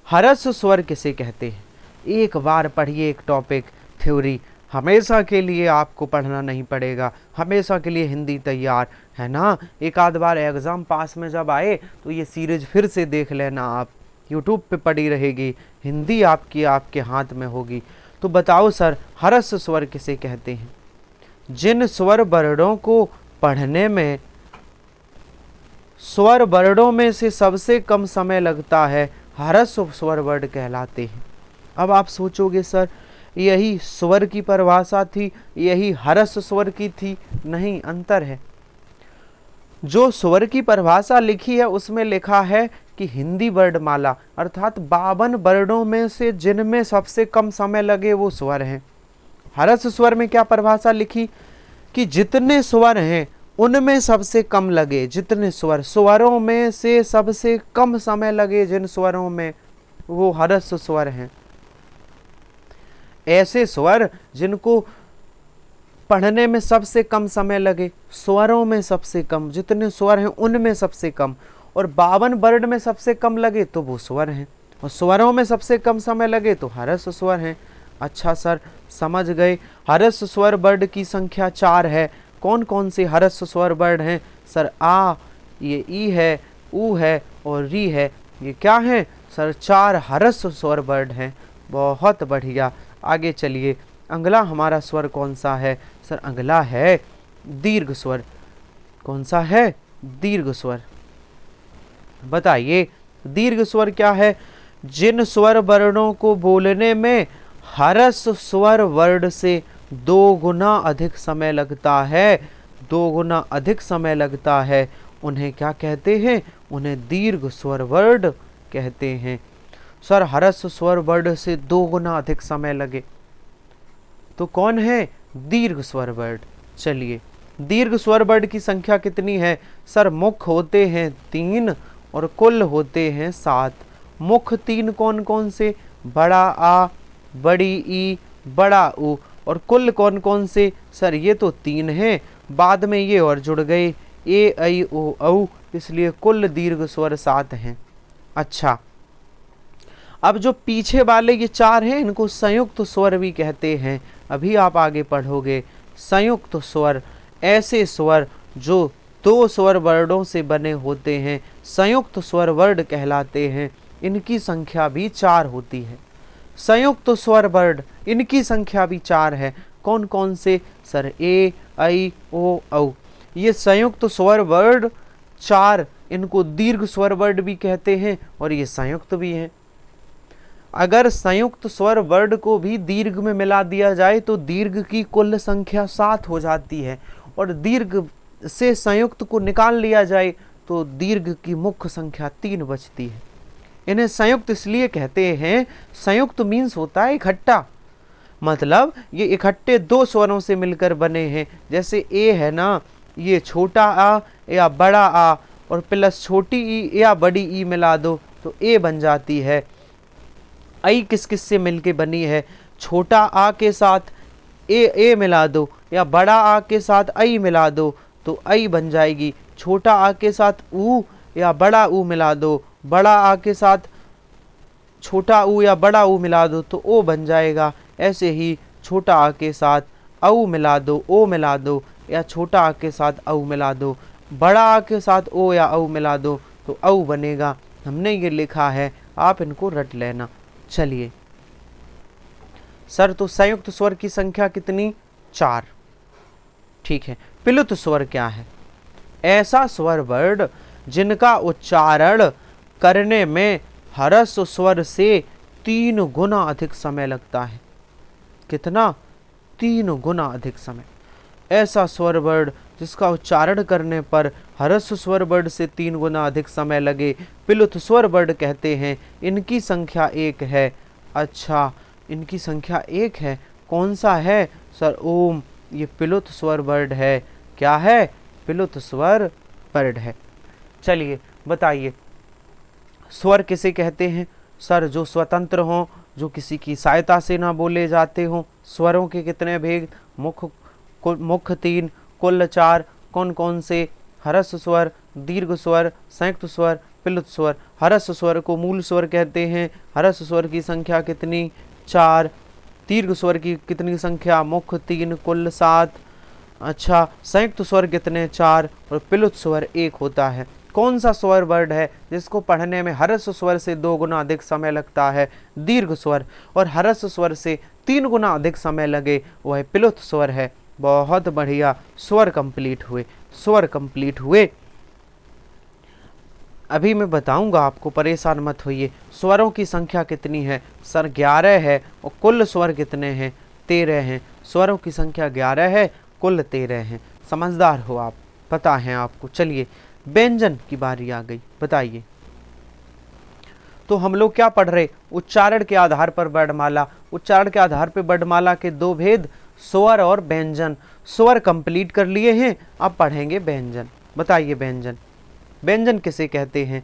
ह्रस्व स्वर किसे कहते हैं? एक बार पढ़िए एक टॉपिक थ्योरी, हमेशा के लिए आपको पढ़ना नहीं पड़ेगा, हमेशा के लिए हिंदी तैयार है ना। एक आध बार एग्ज़ाम पास में जब आए तो ये सीरीज फिर से देख लेना, आप यूट्यूब पे पड़ी रहेगी, हिंदी आपकी आपके हाथ में होगी। तो बताओ सर ह्रस्व स्वर किसे कहते हैं? जिन स्वर वर्णों को पढ़ने में स्वर वर्णों में से सबसे कम समय लगता है, ह्रस्व स्वर वर्ण कहलाते हैं। अब आप सोचोगे सर यही स्वर की परिभाषा थी, यही ह्रस्व स्वर की थी? नहीं, अंतर है। जो स्वर की परिभाषा लिखी है उसमें लिखा है कि हिंदी वर्णमाला अर्थात 52 वर्णों में से जिनमें सबसे कम समय लगे वो स्वर हैं। ह्रस्व स्वर में क्या परिभाषा लिखी कि जितने स्वर हैं उनमें सबसे कम लगे, जितने स्वरों में से सबसे कम समय लगे जिन स्वरों में, वो ह्रस्व स्वर हैं। ऐसे स्वर जिनको पढ़ने में सबसे कम समय लगे, स्वरों में सबसे कम, जितने स्वर हैं उनमें सबसे कम, और 52 वर्ण में सबसे कम लगे तो वो स्वर हैं, और स्वरों में सबसे कम समय लगे तो ह्रस्व स्वर हैं। अच्छा सर समझ गए। ह्रस्व स्वर वर्ण की संख्या 4 है। कौन कौन से ह्रस्व स्वर वर्ण हैं? सर आ, ये ई है, ऊ है और री है। ये क्या है सर? 4 ह्रस्व स्वर वर्ण हैं। बहुत बढ़िया, आगे चलिए। अगला हमारा स्वर कौन सा है? सर अगला है दीर्घ स्वर। कौन सा है? दीर्घ स्वर। बताइए दीर्घ स्वर क्या है? जिन स्वर वर्णों को बोलने में ह्रस्व स्वर वर्ण से 2 गुना अधिक समय लगता है, 2 गुना अधिक समय लगता है, उन्हें क्या कहते हैं? उन्हें दीर्घ स्वर वर्ण कहते हैं। सर ह्रस्व स्वर वर्ण से 2 गुना अधिक समय लगे तो कौन है? दीर्घ स्वर वर्ण। चलिए दीर्घ स्वर वर्ण की संख्या कितनी है? सर मुख्य होते हैं 3 और कुल होते हैं 7। मुख्य 3 कौन कौन से? बड़ा आ, बड़ी ई, बड़ा ऊ। और कुल कौन कौन से? सर ये तो 3 हैं, बाद में ये और जुड़ गए, ए ऐ ओ औ, इसलिए कुल दीर्घ स्वर 7 हैं। अच्छा अब जो पीछे वाले ये 4 हैं इनको संयुक्त स्वर भी कहते हैं। अभी आप आगे पढ़ोगे। संयुक्त स्वर ऐसे स्वर जो 2 स्वर वर्णों से बने होते हैं, संयुक्त स्वर वर्ण कहलाते हैं। इनकी संख्या भी 4 होती है। संयुक्त स्वर वर्ण इनकी संख्या भी 4 है। कौन कौन से? सर ए ऐ ओ औ। ये संयुक्त स्वर वर्ण 4, इनको दीर्घ स्वर वर्ण भी कहते हैं और ये संयुक्त भी हैं। अगर संयुक्त स्वर वर्ण को भी दीर्घ में मिला दिया जाए तो दीर्घ की कुल संख्या 7 हो जाती है, और दीर्घ से संयुक्त को निकाल लिया जाए तो दीर्घ की मुख्य संख्या 3 बचती है। इन्हें संयुक्त इसलिए कहते हैं, संयुक्त मीन्स होता है इकट्ठा, मतलब ये इकट्ठे 2 स्वरों से मिलकर बने हैं। जैसे ए है ना, ये छोटा आ या बड़ा आ और प्लस छोटी ई या बड़ी ई मिला दो तो ए बन जाती है। आई किस किस से मिलके बनी है? छोटा आ के साथ ए मिला दो या बड़ा आ के साथ आई मिला दो तो आई बन जाएगी। छोटा आ के साथ ऊ या बड़ा ऊ मिला दो, बड़ा आ के साथ छोटा ऊ या बड़ा ऊ मिला दो तो ओ बन जाएगा। ऐसे ही छोटा आ के साथ औ मिला दो, ओ मिला दो, या छोटा आ के साथ औ मिला दो, बड़ा आ के साथ ओ या औ मिला दो तो औ बनेगा। हमने ये लिखा है, आप इनको रट लेना। चलिए सर तो संयुक्त स्वर की संख्या कितनी? 4। ठीक है। प्लुत स्वर क्या है? ऐसा स्वर वर्ण जिनका उच्चारण करने में ह्रस्व स्वर से 3 गुना अधिक समय लगता है। कितना? 3 गुना अधिक समय। ऐसा स्वर वर्ण जिसका उच्चारण करने पर ह्रस्व स्वर वर्ण से 3 गुना अधिक समय लगे, प्लुत स्वर वर्ण कहते हैं। इनकी संख्या 1 है। अच्छा, इनकी संख्या 1 है। कौन सा है सर? ओम। ये प्लुत स्वर वर्ण है। क्या है? प्लुत स्वर वर्ण है। चलिए बताइए, स्वर किसे कहते हैं? सर, जो स्वतंत्र हों, जो किसी की सहायता से ना बोले जाते हों। स्वरों के कितने भेद? मुख्य 3, कुल 4। कौन कौन से? ह्रस्व स्वर, दीर्घ स्वर, संयुक्त स्वर, प्लुत स्वर। ह्रस्व स्वर को मूल स्वर कहते हैं। ह्रस्व स्वर की संख्या कितनी? 4। दीर्घ स्वर की कितनी संख्या? मुख्य 3, कुल 7। अच्छा, संयुक्त स्वर कितने? 4। और प्लुत स्वर 1 होता है। कौन सा स्वर वर्ण है जिसको पढ़ने में ह्रस्व स्वर से 2 गुना अधिक समय लगता है? दीर्घ स्वर। और ह्रस्व स्वर से 3 गुना अधिक समय लगे, वह प्लुत स्वर है। बहुत बढ़िया, स्वर कंप्लीट हुए, स्वर कंप्लीट हुए। अभी मैं बताऊंगा आपको, परेशान मत होइए। स्वरों की संख्या कितनी है? सर 11 है। और कुल स्वर कितने हैं? 13 हैं। स्वरों की संख्या 11 है, कुल 13 हैं। समझदार हो आप, पता है आपको। चलिए, व्यंजन की बारी आ गई। बताइए, तो हम लोग क्या पढ़ रहे? उच्चारण के आधार पर वर्णमाला। उच्चारण के आधार पर वर्णमाला के 2 भेद, स्वर और व्यंजन। स्वर कंप्लीट कर लिए हैं, अब पढ़ेंगे व्यंजन। बताइए, व्यंजन। व्यंजन किसे कहते हैं?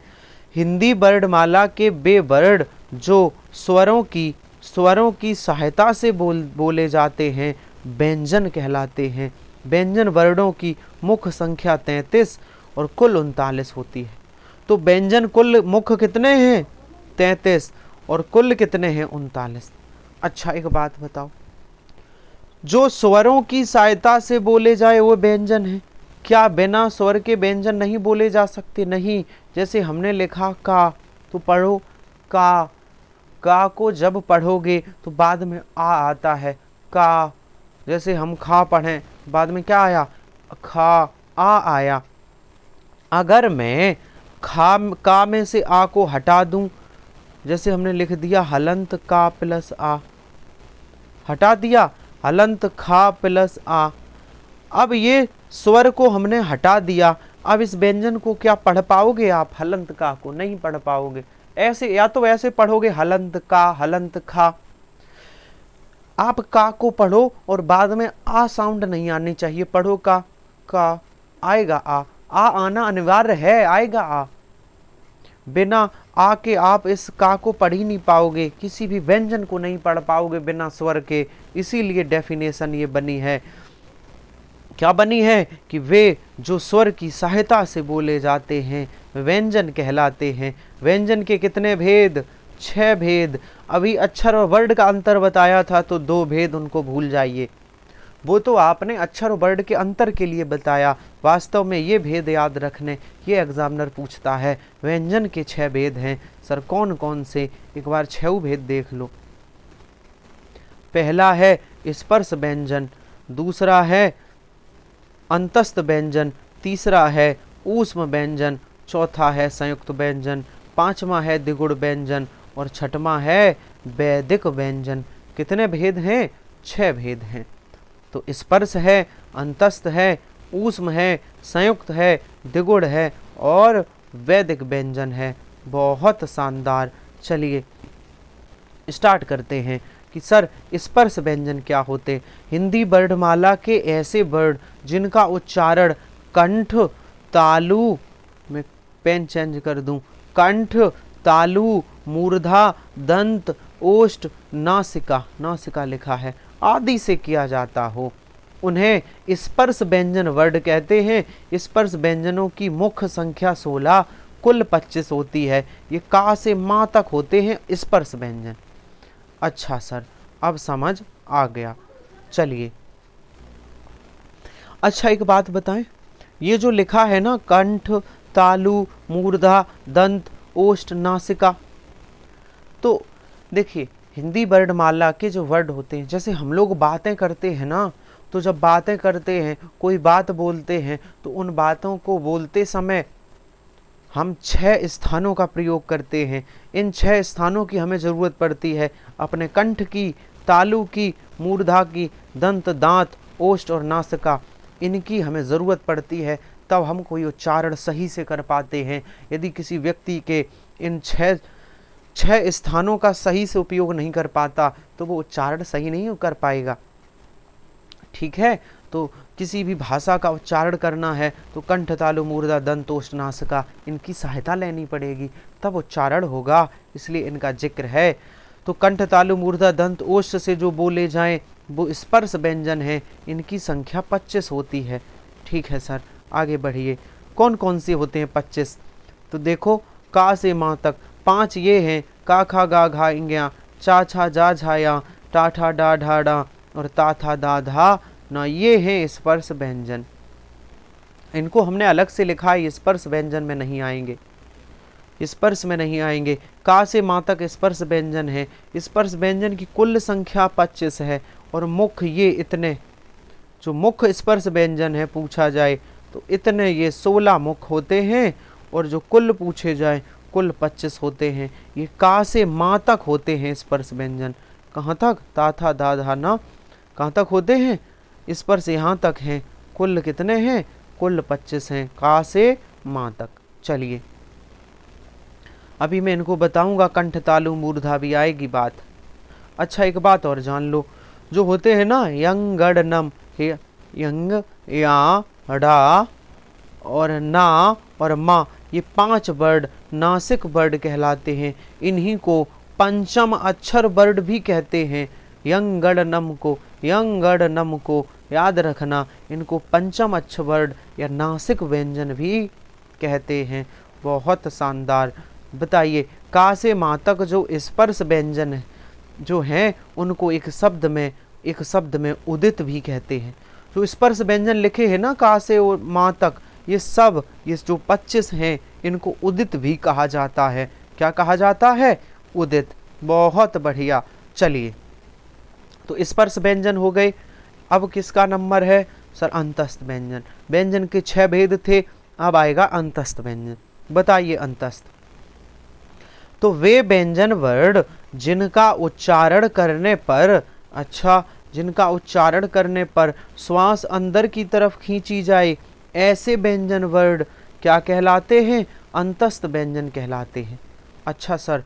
हिंदी वर्णमाला के वे वर्ण जो स्वरों की सहायता से बोले जाते हैं, व्यंजन कहलाते हैं। व्यंजन वर्णों की मुख्य संख्या 33 और कुल 39 होती है। तो व्यंजन कुल मुख्य कितने हैं? 33। और कुल कितने हैं? 39। अच्छा, एक बात बताओ, जो स्वरों की सहायता से बोले जाए वो व्यंजन है। क्या बिना स्वर के व्यंजन नहीं बोले जा सकते? नहीं। जैसे हमने लिखा का, तो पढ़ो का। का को जब पढ़ोगे तो बाद में आ आता है, का। जैसे हम खा पढ़ें, बाद में क्या आया? खा, आ आया। अगर मैं का में से आ को हटा दूं, जैसे हमने लिख दिया हलंत का प्लस आ, हटा दिया, हलंत खा प्लस आ। अब ये स्वर को हमने हटा दिया, अब इस व्यंजन को क्या पढ़ पाओगे आप? हलंत का को नहीं पढ़ पाओगे। ऐसे, या तो ऐसे पढ़ोगे हलंत का, हलंत खा। आप का को पढ़ो और बाद में आ साउंड नहीं आनी चाहिए। पढ़ो का आएगा आ आना अनिवार्य है, आएगा आ। बिना आ के आप इस का को पढ़ ही नहीं पाओगे, किसी भी व्यंजन को नहीं पढ़ पाओगे बिना स्वर के। इसीलिए डेफिनेशन ये बनी है। क्या बनी है? कि वे जो स्वर की सहायता से बोले जाते हैं व्यंजन कहलाते हैं। व्यंजन के कितने भेद? 6 भेद। अभी अक्षर और वर्ड का अंतर बताया था, तो 2 भेद उनको भूल जाइए। वो तो आपने अक्षर और वर्ड के अंतर के लिए बताया, वास्तव में ये भेद याद रखने ये एग्जामिनर पूछता है। व्यंजन के 6 भेद हैं। सर कौन कौन से? एक बार 6 भेद देख लो। पहला है स्पर्श व्यंजन, दूसरा है अंतस्थ व्यंजन, तीसरा है ऊष्म व्यंजन, चौथा है संयुक्त व्यंजन, पांचवा है द्विगुण व्यंजन और छठवां है वैदिक व्यंजन। कितने भेद हैं? 6 भेद हैं। तो स्पर्श है, अंतस्थ है, ऊष्म है, संयुक्त है, द्विगुण है और वैदिक व्यंजन है। बहुत शानदार। चलिए स्टार्ट करते हैं कि सर स्पर्श व्यंजन क्या होते? हिंदी वर्णमाला के ऐसे वर्ण जिनका उच्चारण कंठ, तालु, मैं पेन चेंज कर दूं, कंठ, तालु, मूर्धा, दंत, ओष्ठ, नासिका, नासिका लिखा है, आदि से किया जाता हो, उन्हें स्पर्श व्यंजन वर्ण कहते हैं। स्पर्श व्यंजनों की मुख्य संख्या 16, कुल 25 होती है। ये का से मां तक होते हैं स्पर्श व्यंजन। अच्छा सर, अब समझ आ गया। चलिए, अच्छा एक बात बताएं, ये जो लिखा है ना कंठ, तालु, मूर्धा, दंत, ओष्ठ, नासिका, तो देखिए हिंदी वर्णमाला के जो वर्ड होते हैं, जैसे हम लोग बातें करते हैं ना, तो जब बातें करते हैं, कोई बात बोलते हैं, तो उन बातों को बोलते समय हम 6 स्थानों का प्रयोग करते हैं। इन 6 स्थानों की हमें ज़रूरत पड़ती है, अपने कंठ की, तालु की, मूर्धा की, दंत, दांत, ओष्ठ और नासिका, इनकी हमें ज़रूरत पड़ती है, तब हम कोई उच्चारण सही से कर पाते हैं। यदि किसी व्यक्ति के इन 6 स्थानों का सही से उपयोग नहीं कर पाता तो वो उच्चारण सही नहीं कर पाएगा। ठीक है, तो किसी भी भाषा का उच्चारण करना है तो कंठ, तालु, मूर्धा, दंत, ओष्ठ, नासिका, इनकी सहायता लेनी पड़ेगी, तब उच्चारण होगा, इसलिए इनका जिक्र है। तो कंठ, तालु, मूर्धा, दंत, ओष्ठ से जो बोले जाएं वो स्पर्श व्यंजन है, इनकी संख्या 25 होती है। ठीक है सर, आगे बढ़िए। कौन कौन से होते हैं 25? तो देखो, का से माँ तक 5 ये हैं, का, खा, गा, घा, इंग्या, चा, छा, जा, झाया, टा, ठा, डा, ढा, डा और ता, था, दा, धा ना, ये हैं स्पर्श व्यंजन। इनको हमने अलग से लिखा है, स्पर्श व्यंजन में नहीं आएंगे, स्पर्श में नहीं आएंगे। का से माँ तक स्पर्श व्यंजन है। स्पर्श व्यंजन की कुल संख्या 25 है और मुख्य ये इतने, जो मुख्य स्पर्श व्यंजन है पूछा जाए तो इतने ये 16 मुख्य होते हैं, और जो कुल पूछे जाए कुल 25 होते हैं। ये का से माँ तक होते हैं स्पर्श व्यंजन। कहाँ तक? ता, था, दा, धा, ना, कहाँ तक होते हैं? स्पर्श यहाँ तक हैं। कुल कितने हैं? कुल 25 हैं, का से माँ तक। चलिए अभी मैं इनको बताऊंगा, कंठ, तालु, मूर्धा भी आएगी बात। अच्छा, एक बात और जान लो, जो होते हैं ना यंग, गड़, नम, यंग, या, डा और ना और माँ, ये 5 वर्ड नासिक वर्ड कहलाते हैं। इन्हीं को पंचम अक्षर वर्ड भी कहते हैं। यंग, गड़, नम को, यंग, गड़, नम को याद रखना, इनको पंचम अक्षर वर्ड या नासिक व्यंजन भी कहते हैं। बहुत शानदार। बताइए, का से माँ तक जो स्पर्श व्यंजन जो हैं उनको एक शब्द में उदित भी कहते हैं। जो स्पर्श व्यंजन लिखे हैं ना का से माँ तक, ये सब, ये जो 25 हैं, इनको उदित भी कहा जाता है। क्या कहा जाता है? उदित। बहुत बढ़िया। चलिए, तो स्पर्श व्यंजन हो गए। अब किसका नंबर है सर? अंतस्थ व्यंजन। व्यंजन के 6 भेद थे, अब आएगा अंतस्थ व्यंजन। बताइए अंतस्थ। तो वे व्यंजन वर्ड जिनका उच्चारण करने पर, अच्छा, जिनका उच्चारण करने पर श्वास अंदर की तरफ खींची जाए, ऐसे व्यंजन वर्ड क्या कहलाते हैं? अंतस्थ व्यंजन कहलाते हैं। अच्छा सर,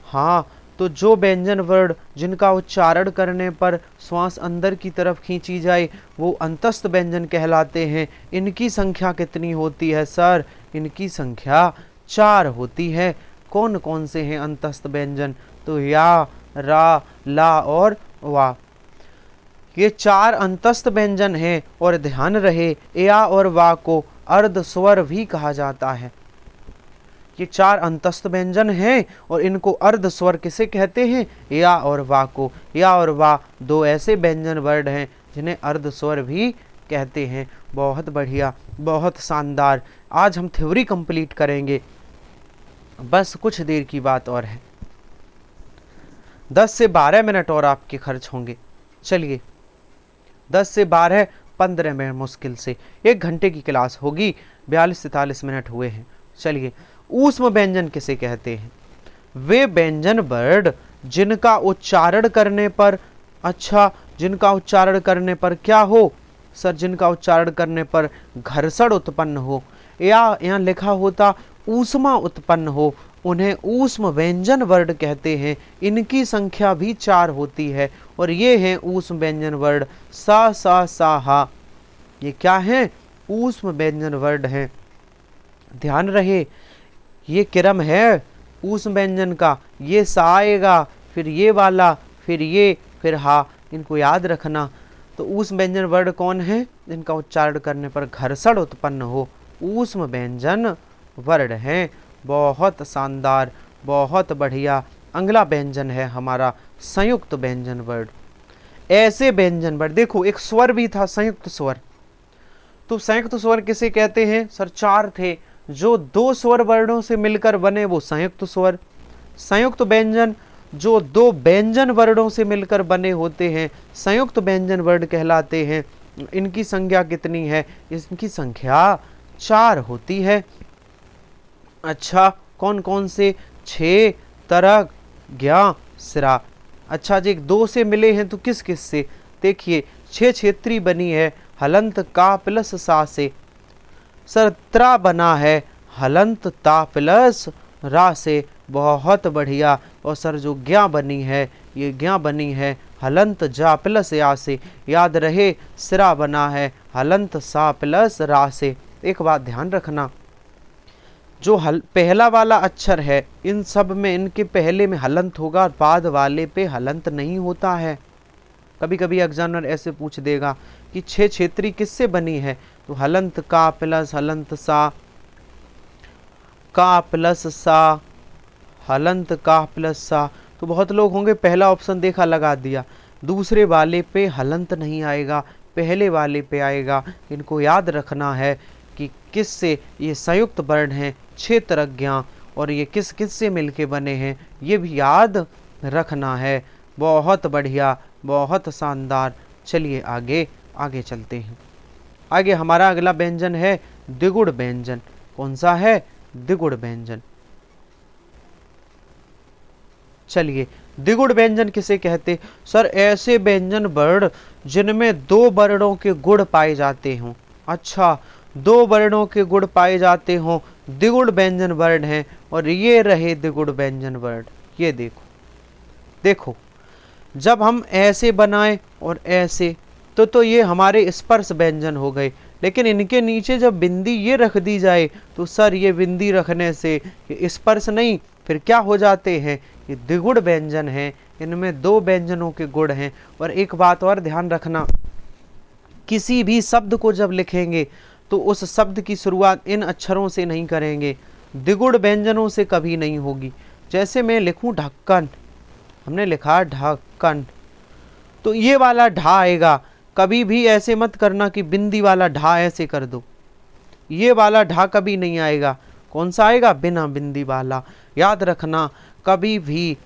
हाँ, तो जो व्यंजन वर्ड जिनका उच्चारण करने पर श्वास अंदर की तरफ खींची जाए वो अंतस्थ व्यंजन कहलाते हैं। इनकी संख्या कितनी होती है सर? इनकी संख्या 4 होती है। कौन कौन से हैं अंतस्थ व्यंजन? तो या, रा, ला और वा, ये 4 अंतस्थ व्यंजन हैं। और ध्यान रहे, या और वा को अर्ध स्वर भी कहा जाता है। ये 4 अंतस्थ व्यंजन हैं और इनको अर्ध स्वर किसे कहते हैं? या और वा को। या और वा 2 ऐसे व्यंजन वर्ड हैं जिन्हें अर्ध स्वर भी कहते हैं। बहुत बढ़िया, बहुत शानदार। आज हम थ्योरी कंप्लीट करेंगे, बस कुछ देर की बात और है। 10 से 12 मिनट और आपके खर्च होंगे। चलिए, 10 से 12, 15 मिनट मुश्किल से, 1 घंटे की क्लास होगी। 42-43 मिनट हुए हैं। चलिए, ऊष्म व्यंजन किसे कहते हैं? वे व्यंजन वर्ड जिनका उच्चारण करने पर, अच्छा, जिनका उच्चारण करने पर क्या हो सर? जिनका उच्चारण करने पर घर्षण उत्पन्न हो, या यहाँ लिखा होता ऊष्मा उत्पन्न हो, उन्हें ऊष्म व्यंजन वर्ड कहते हैं। इनकी संख्या भी 4 होती है और ये हैं ऊष्म व्यंजन वर्ड सा, सा, सा, हा। ये क्या हैं? ऊष्म व्यंजन वर्ड हैं। ध्यान रहे, ये क्रम है ऊष्म व्यंजन का। ये सा आएगा, फिर ये वाला, फिर ये, फिर हा। इनको याद रखना। तो ऊष्म व्यंजन वर्ड कौन है? जिनका उच्चारण करने पर घर्षण उत्पन्न हो, ऊष्म व्यंजन वर्ड हैं। बहुत शानदार, बहुत बढ़िया। अगला व्यंजन है हमारा संयुक्त व्यंजन वर्ड। ऐसे व्यंजन वर्ड, देखो एक स्वर भी था संयुक्त स्वर। तो संयुक्त स्वर किसे कहते हैं सर? 4 थे। जो 2 स्वर वर्णों से मिलकर बने वो संयुक्त स्वर। संयुक्त व्यंजन जो 2 व्यंजन वर्णों से मिलकर बने होते हैं संयुक्त व्यंजन वर्ड कहलाते हैं। इनकी संख्या कितनी है? इनकी संख्या 4 होती है। अच्छा, कौन कौन से? छे, तरग, ज्ञा, सिरा। अच्छा जी, दो से मिले हैं तो किस किस से? देखिए, छे क्षेत्री बनी है हलंत का प्लस सा से। सर त्रा बना है हलंत ता प्लस रा से। बहुत बढ़िया। और सर जो ज्ञा बनी है, ये ज्ञा बनी है हलंत जा प्लस या से। याद रहे, सिरा बना है हलंत सा प्लस रा से। एक बात ध्यान रखना, जो पहला वाला अक्षर है, इन सब में इनके पहले में हलंत होगा और बाद वाले पे हलंत नहीं होता है। कभी कभी एग्जामिनर ऐसे पूछ देगा कि छे क्षेत्री किससे बनी है, तो हलंत का प्लस हलंत सा, का प्लस सा, हलंत का प्लस सा। तो बहुत लोग होंगे पहला ऑप्शन देखा लगा दिया, दूसरे वाले पे हलंत नहीं आएगा, पहले वाले पे आएगा। इनको याद रखना है कि किस से ये संयुक्त वर्ण हैं, क्षेत्रज्ञा, और ये किस किस से मिलके बने हैं, ये भी याद रखना है। बहुत बढ़िया, बहुत शानदार। चलिए आगे आगे चलते हैं। आगे हमारा अगला व्यंजन है द्विगुण व्यंजन। कौन सा है? द्विगुण व्यंजन। चलिए, द्विगुण व्यंजन किसे कहते? सर ऐसे व्यंजन वर्ण जिनमें दो वर्णों के गुण पाए जाते हों। अच्छा, दो वर्णों के गुण पाए जाते हों, द्विगुण व्यंजन वर्ण है। और ये रहे द्विगुण व्यंजन वर्ण। ये देखो देखो, जब हम ऐसे बनाए और ऐसे, तो ये हमारे स्पर्श व्यंजन हो गए। लेकिन इनके नीचे जब बिंदी ये रख दी जाए, तो सर ये बिंदी रखने से ये स्पर्श नहीं, फिर क्या हो जाते हैं? ये द्विगुण व्यंजन हैं। इनमें दो व्यंजनों के गुण हैं। और एक बात और ध्यान रखना, किसी भी शब्द को जब लिखेंगे तो उस शब्द की शुरुआत इन अक्षरों से नहीं करेंगे, द्विगुण व्यंजनों से कभी नहीं होगी। जैसे मैं लिखूं ढक्कन, हमने लिखा ढक्कन, तो ये वाला ढा आएगा। कभी भी ऐसे मत करना कि बिंदी वाला ढा ऐसे कर दो, ये वाला ढा कभी नहीं आएगा। कौन सा आएगा? बिना बिंदी वाला। याद रखना, कभी भी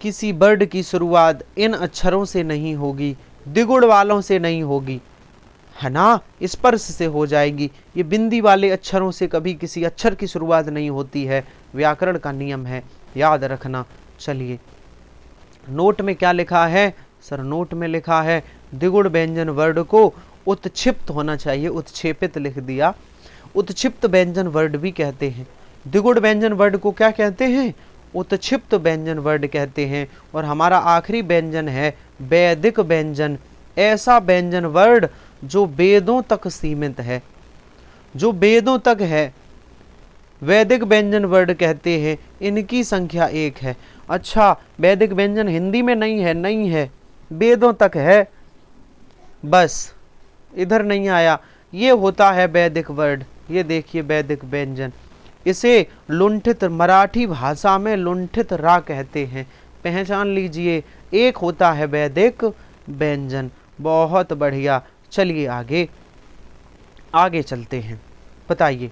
किसी वर्ड की शुरुआत इन अक्षरों से नहीं होगी, द्विगुण वालों से नहीं होगी, है ना, स्पर्श से हो जाएगी। ये बिंदी वाले अक्षरों से कभी किसी अक्षर की शुरुआत नहीं होती है, व्याकरण का नियम है, याद रखना। चलिए, नोट में क्या लिखा है? सर नोट में लिखा है द्विगुण व्यंजन वर्ड को उत्क्षिप्त होना चाहिए, उत्क्षेपित लिख दिया। उत्क्षिप्त व्यंजन वर्ड भी कहते हैं। द्विगुण व्यंजन वर्ड को क्या कहते हैं? उत्क्षिप्त व्यंजन वर्ड कहते हैं। और हमारा आखिरी व्यंजन है वैदिक व्यंजन। ऐसा व्यंजन वर्ड जो वेदों तक सीमित है, जो वेदों तक है, वैदिक व्यंजन वर्ड कहते हैं। इनकी संख्या 1 है। अच्छा, वैदिक व्यंजन हिंदी में नहीं है? नहीं है, वेदों तक है, बस इधर नहीं आया। ये होता है वैदिक वर्ड। ये देखिए वैदिक व्यंजन, इसे लुंठित, मराठी भाषा में लुंठित रा कहते हैं। पहचान लीजिए, एक होता है वैदिक व्यंजन। बहुत बढ़िया। चलिए आगे आगे चलते हैं। बताइए,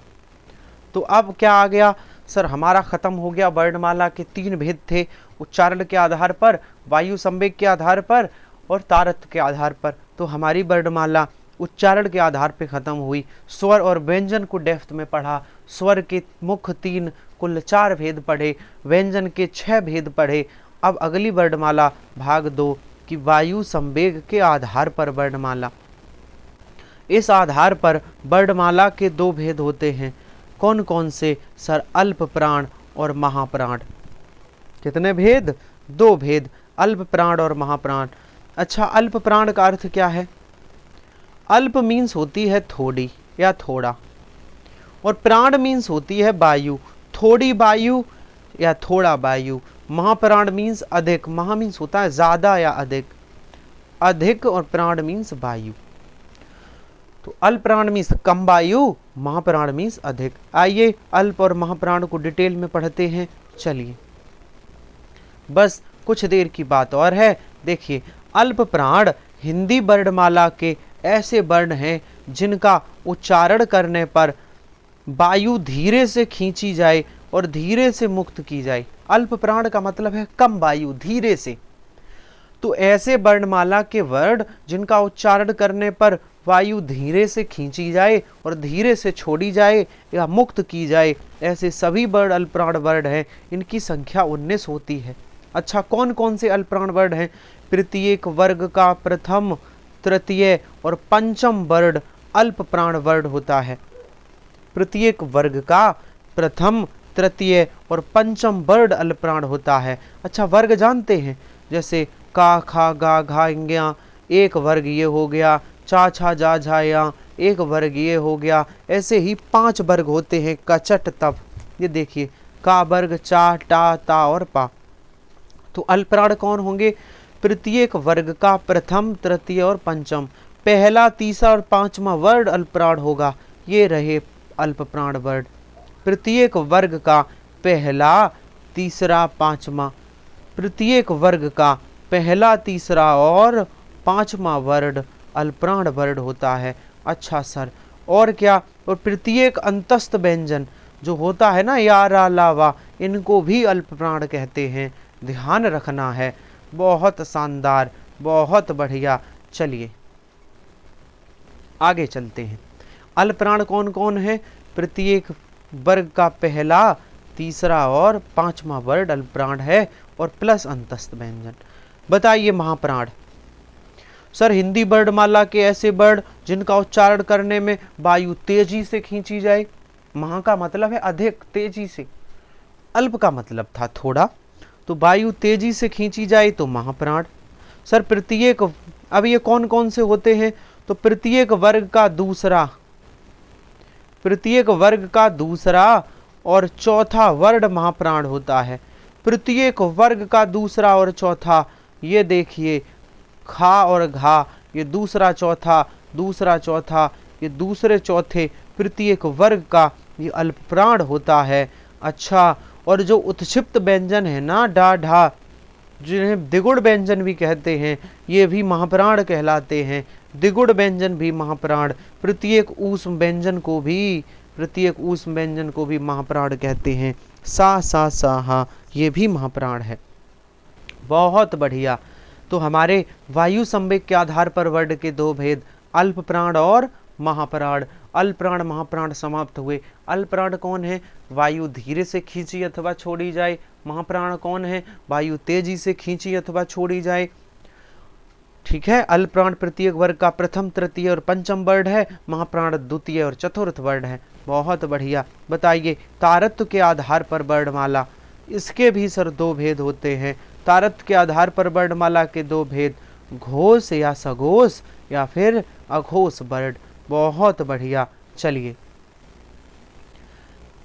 तो अब क्या आ गया? सर हमारा खत्म हो गया वर्णमाला के 3 भेद थे, उच्चारण के आधार पर, वायु संवेग के आधार पर और तारतम्य के आधार पर। तो हमारी वर्णमाला उच्चारण के आधार पर खत्म हुई। स्वर और व्यंजन को डेप्थ में पढ़ा। स्वर के मुख्य 3 कुल 4 भेद पढ़े, व्यंजन के 6 भेद पढ़े। अब अगली वर्णमाला भाग 2 की वायु संवेग के आधार पर वर्णमाला। इस आधार पर वर्णमाला के 2 भेद होते हैं। कौन कौन से? सर अल्प प्राण और महाप्राण। कितने भेद? 2 भेद, अल्प प्राण और महाप्राण। अच्छा, अल्प प्राण का अर्थ क्या है? अल्प मीन्स होती है थोड़ी या थोड़ा, और प्राण मीन्स होती है वायु, थोड़ी वायु या थोड़ा वायु। महाप्राण मीन्स अधिक, महा मीन्स होता है ज्यादा या अधिक, अधिक, और प्राण मीन्स वायु। तो अल्प प्राण मीन्स कम वायु, महाप्राण मीन्स अधिक। आइए अल्प और महाप्राण को डिटेल में पढ़ते हैं। चलिए, बस कुछ देर की बात और है। देखिए, अल्प प्राण हिंदी वर्णमाला के ऐसे वर्ण हैं जिनका उच्चारण करने पर वायु धीरे से खींची जाए और धीरे से मुक्त की जाए। अल्प प्राण का मतलब है कम वायु, धीरे से। तो ऐसे वर्णमाला के वर्ण जिनका उच्चारण करने पर वायु धीरे से खींची जाए और धीरे से छोड़ी जाए या मुक्त की जाए, ऐसे सभी वर्ड अल्पप्राण वर्ड हैं। इनकी संख्या 19 होती है। अच्छा, कौन कौन से अल्पप्राण वर्ड हैं? प्रत्येक वर्ग का प्रथम, तृतीय और पंचम वर्ड अल्पप्राण वर्ड होता है। प्रत्येक वर्ग का प्रथम, तृतीय और पंचम वर्ड अल्पप्राण होता है। अच्छा, वर्ग जानते हैं? जैसे का, खा, गा, घा, इंग्या, एक वर्ग ये हो गया। चा, छा, जा, झा, या, एक वर्ग ये हो गया। ऐसे ही 5 वर्ग होते हैं, क, चट, तप। ये देखिए, का वर्ग, चा, टा, ता और पा। तो अल्पप्राण कौन होंगे? प्रत्येक वर्ग का प्रथम, तृतीय और पंचम, पहला, तीसरा और पांचवा वर्ड अल्पप्राण होगा। ये रहे अल्पप्राण वर्ड। प्रत्येक वर्ग का पहला, तीसरा, पांचवा, प्रत्येक वर्ग का पहला, तीसरा और पांचवा वर्ड अल्पप्राण वर्ड होता है। अच्छा सर, और क्या? और प्रत्येक अंतस्थ व्यंजन जो होता है ना, या, रा, ला, वा, इनको भी अल्पप्राण कहते हैं। ध्यान रखना है। बहुत शानदार, बहुत बढ़िया। चलिए आगे चलते हैं। अल्पप्राण कौन कौन है? प्रत्येक वर्ग का पहला, तीसरा और पांचवा वर्ड अल्पप्राण है और प्लस अंतस्थ व्यंजन। बताइए महाप्राण। सर, हिंदी वर्णमाला के ऐसे वर्ड जिनका उच्चारण करने में वायु तेजी से खींची जाए। महा का मतलब है अधिक, तेजी से। अल्प का मतलब था थोड़ा, तो वायु तेजी से खींची जाए तो महाप्राण। सर, प्रत्येक, अब ये कौन कौन से होते हैं? तो प्रत्येक वर्ग का दूसरा, प्रत्येक वर्ग का दूसरा और चौथा वर्ड महाप्राण होता है। प्रत्येक वर्ग का दूसरा और चौथा, ये देखिए, खा और घा, ये दूसरा चौथा, दूसरा चौथा, ये दूसरे चौथे, प्रत्येक वर्ग का ये अल्पप्राण होता है। अच्छा, और जो उत्क्षिप्त व्यंजन है ना, डा, ढा, जिन्हें द्विगुण व्यंजन भी कहते हैं, ये भी महाप्राण कहलाते हैं। द्विगुण व्यंजन भी महाप्राण। प्रत्येक ऊष्म व्यंजन को भी, प्रत्येक ऊष्म व्यंजन को भी महाप्राण कहते हैं। सा, सा, सा, हा, ये भी महाप्राण है। बहुत बढ़िया। तो हमारे वायु संवेग के आधार पर वर्ड के 2 भेद, अल्पप्राण और महाप्राण। अल्पप्राण महाप्राण समाप्त हुए। अल्पप्राण कौन है? वायु धीरे से खींची अथवा छोड़ी जाए। महाप्राण कौन है? वायु तेजी से खींची अथवा छोड़ी जाए। ठीक है, अल्पप्राण प्रत्येक वर्ग का प्रथम, तृतीय और पंचम वर्ड है। महाप्राण द्वितीय और चतुर्थ वर्ड है। बहुत बढ़िया। बताइए, तारत्व के आधार पर वर्णमाला, इसके भी सर 2 भेद होते हैं। तारत्व के आधार पर वर्णमाला के 2 भेद, घोष या सघोष या फिर अघोष वर्ड। बहुत बढ़िया। चलिए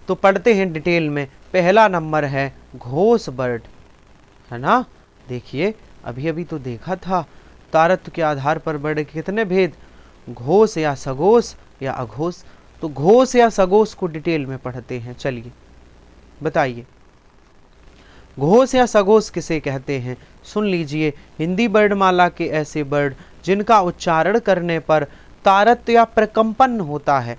तो पढ़ते हैं डिटेल में। पहला नंबर है घोष वर्ड, है ना। देखिए, अभी अभी तो देखा था तारत्व के आधार पर वर्ड के कितने भेद, घोष या सघोष या अघोष। तो घोष या सघोष को डिटेल में पढ़ते हैं। चलिए बताइए, घोष या सघोष किसे कहते हैं? सुन लीजिए, हिंदी वर्णमाला के ऐसे वर्ड जिनका उच्चारण करने पर तारत्व या प्रकंपन होता है।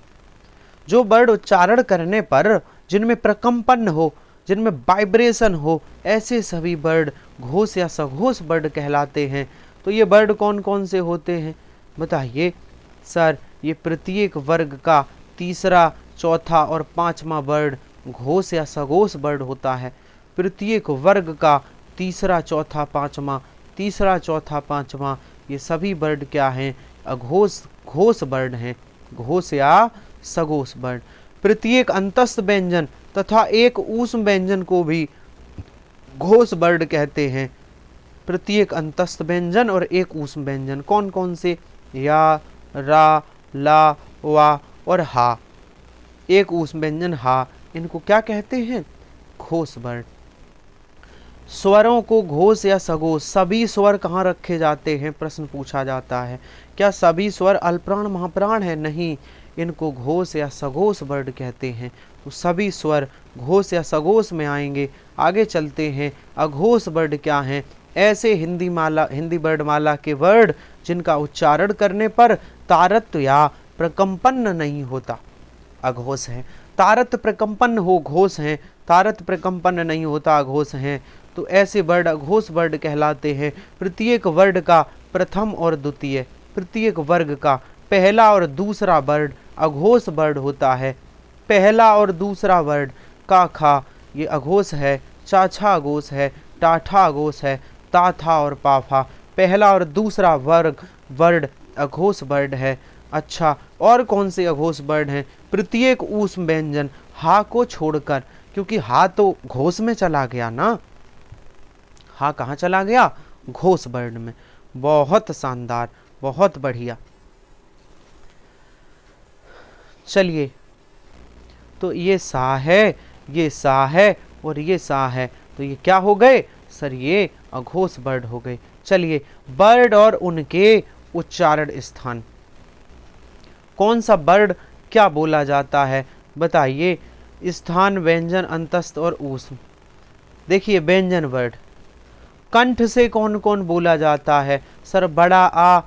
जो वर्ड उच्चारण करने पर जिनमें प्रकंपन हो, जिनमें वाइब्रेशन हो, ऐसे सभी वर्ड घोष या सघोष वर्ड कहलाते हैं। तो ये वर्ड कौन कौन से होते हैं बताइए। सर, ये प्रत्येक वर्ग का तीसरा, चौथा और पांचवा वर्ड घोष या सघोष वर्ड होता है। प्रत्येक वर्ग का तीसरा, चौथा, पांचवा, तीसरा, चौथा, पांचवा, ये सभी वर्ड क्या हैं? अघोष, घोष वर्ड हैं। घोष या सघोष वर्ड। प्रत्येक अंतस्थ व्यंजन तथा एक ऊष्म व्यंजन को भी घोष वर्ड कहते हैं। प्रत्येक अंतस्थ व्यंजन और एक ऊष्म व्यंजन कौन कौन से? या, रा, ला, वा और हा। एक ऊष्म व्यंजन हा, इनको क्या कहते हैं? घोष वर्ड। स्वरों को घोष या सघोष, सभी स्वर कहाँ रखे जाते हैं? प्रश्न पूछा जाता है। क्या सभी स्वर अल्पप्राण महाप्राण है? नहीं, इनको घोष या सघोष वर्ड कहते हैं। तो सभी स्वर घोष या सघोष में आएंगे। आगे चलते हैं। अघोष वर्ड क्या हैं? ऐसे हिंदी वर्णमाला के वर्ड जिनका उच्चारण करने पर तारत्व या प्रकंपन नहीं होता, अघोष है। तारत्व प्रकंपन हो, घोष हैं। तारत्व प्रकंपन नहीं होता, अघोष हैं। तो ऐसे वर्ड अघोष वर्ड कहलाते हैं। प्रत्येक वर्ड का प्रथम और द्वितीय, प्रत्येक वर्ग का पहला और दूसरा वर्ड अघोष वर्ड होता है। पहला और दूसरा वर्ड का खा ये अघोष है, चाछा अघोष है, टाठा अघोष है, ताथा और पाफा पहला और दूसरा वर्ड अघोष वर्ड है। अच्छा, और कौन से अघोष वर्ड हैं? प्रत्येक ऊष्म व्यंजन हा को छोड़कर, क्योंकि हा तो घोष में चला गया ना, हा कहाँ चला गया? घोष वर्ड में। बहुत शानदार, बहुत बढ़िया। चलिए, तो ये सा है, ये सा है और ये सा है, तो ये क्या हो गए सर? ये अघोष वर्ड हो गए। चलिए, वर्ड और उनके उच्चारण स्थान, कौन सा वर्ड क्या बोला जाता है बताइए? स्थान, व्यंजन, अंतस्थ और ऊष्म। देखिए, व्यंजन वर्ड कंठ से कौन कौन बोला जाता है सर? बड़ा आ,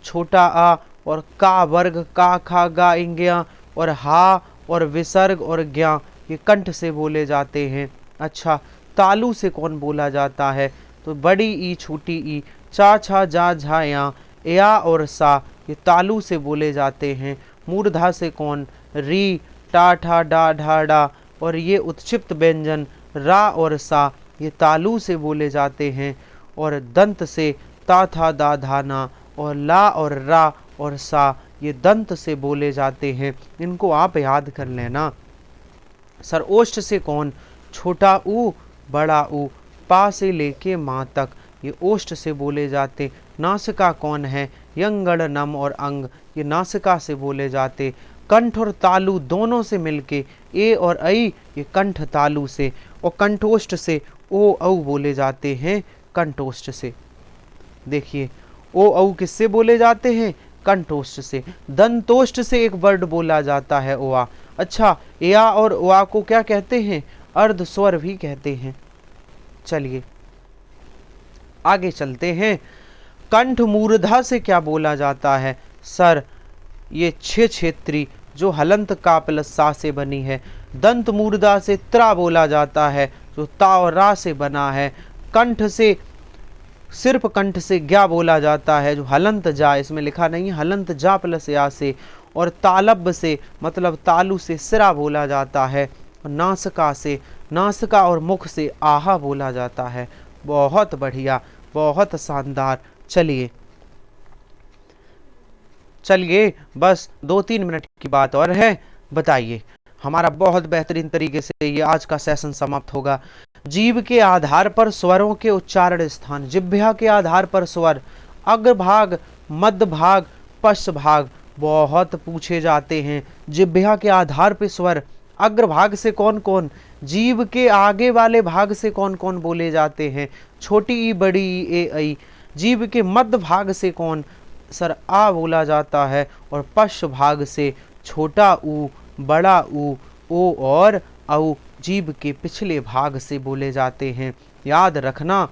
छोटा आ और का वर्ग, का खा गा इंग्या और हा और विसर्ग और ज्ञा, ये कंठ से बोले जाते हैं। अच्छा, तालु से कौन बोला जाता है? तो बड़ी ई, छोटी ई, चा छा जा झा या और सा, ये तालु से बोले जाते हैं। मूर्धा से कौन? री, टा ठा डा ढा डा और ये उत्क्षिप्त व्यंजन रा और सा, ये तालु से बोले जाते हैं। और दंत से ता था दा धा ना और ला और रा और सा, ये दंत से बोले जाते हैं। इनको आप याद कर लेना। सर, ओष्ठ से कौन? छोटा ऊ, बड़ा ऊ, पा से लेके माँ तक, ये ओष्ठ से बोले जाते। नासिका कौन है? यंगड़, नम और अंग, ये नासिका से बोले जाते। कंठ और तालु दोनों से मिलके ए और ऐ, ये कंठ तालु से। और कंठोष्ठ से ओ औ बोले जाते हैं, कंठोष्ठ से। देखिए, ओ औ किससे बोले जाते हैं? कंठोष्ठ से। दंतोष्ठ से एक वर्ड बोला जाता है ओआ। अच्छा, या और ओआ को क्या कहते हैं? अर्ध स्वर भी कहते हैं। चलिए, आगे चलते हैं। कंठ मूर्धा से क्या बोला जाता है सर? ये छह क्षेत्री जो हलंत का प्लस सा से बनी है। दंत मूर्धा से त्रा बोला जाता है, जो ता और रा से बना है। कंठ से, सिर्फ कंठ से ज्ञा बोला जाता है, जो हलंत जा, इसमें लिखा नहीं है, हलंत जा प्लस या से। और तालब से मतलब तालु से सिरा बोला जाता है। नासिका से, नासिका और मुख से आहा बोला जाता है। बहुत बढ़िया, बहुत शानदार। चलिए चलिए, बस 2-3 मिनट की बात और है। बताइए, हमारा बहुत बेहतरीन तरीके से ये आज का सेशन समाप्त होगा। जीभ के आधार पर स्वरों के उच्चारण स्थान, जिह्वा के आधार पर स्वर, अग्रभाग, मध्य भाग, पश्च भाग बहुत पूछे जाते हैं। जिह्वा के आधार पर स्वर, अग्रभाग से कौन कौन? जीभ के आगे वाले भाग से कौन कौन बोले जाते हैं? छोटी ई, बड़ी ई, ए ऐ। जीभ के मध्य भाग से कौन सर? आ बोला जाता है। और पश्च भाग से छोटा ऊ, बड़ा ऊ, ओ और औ जीभ के पिछले भाग से बोले जाते हैं। याद रखना,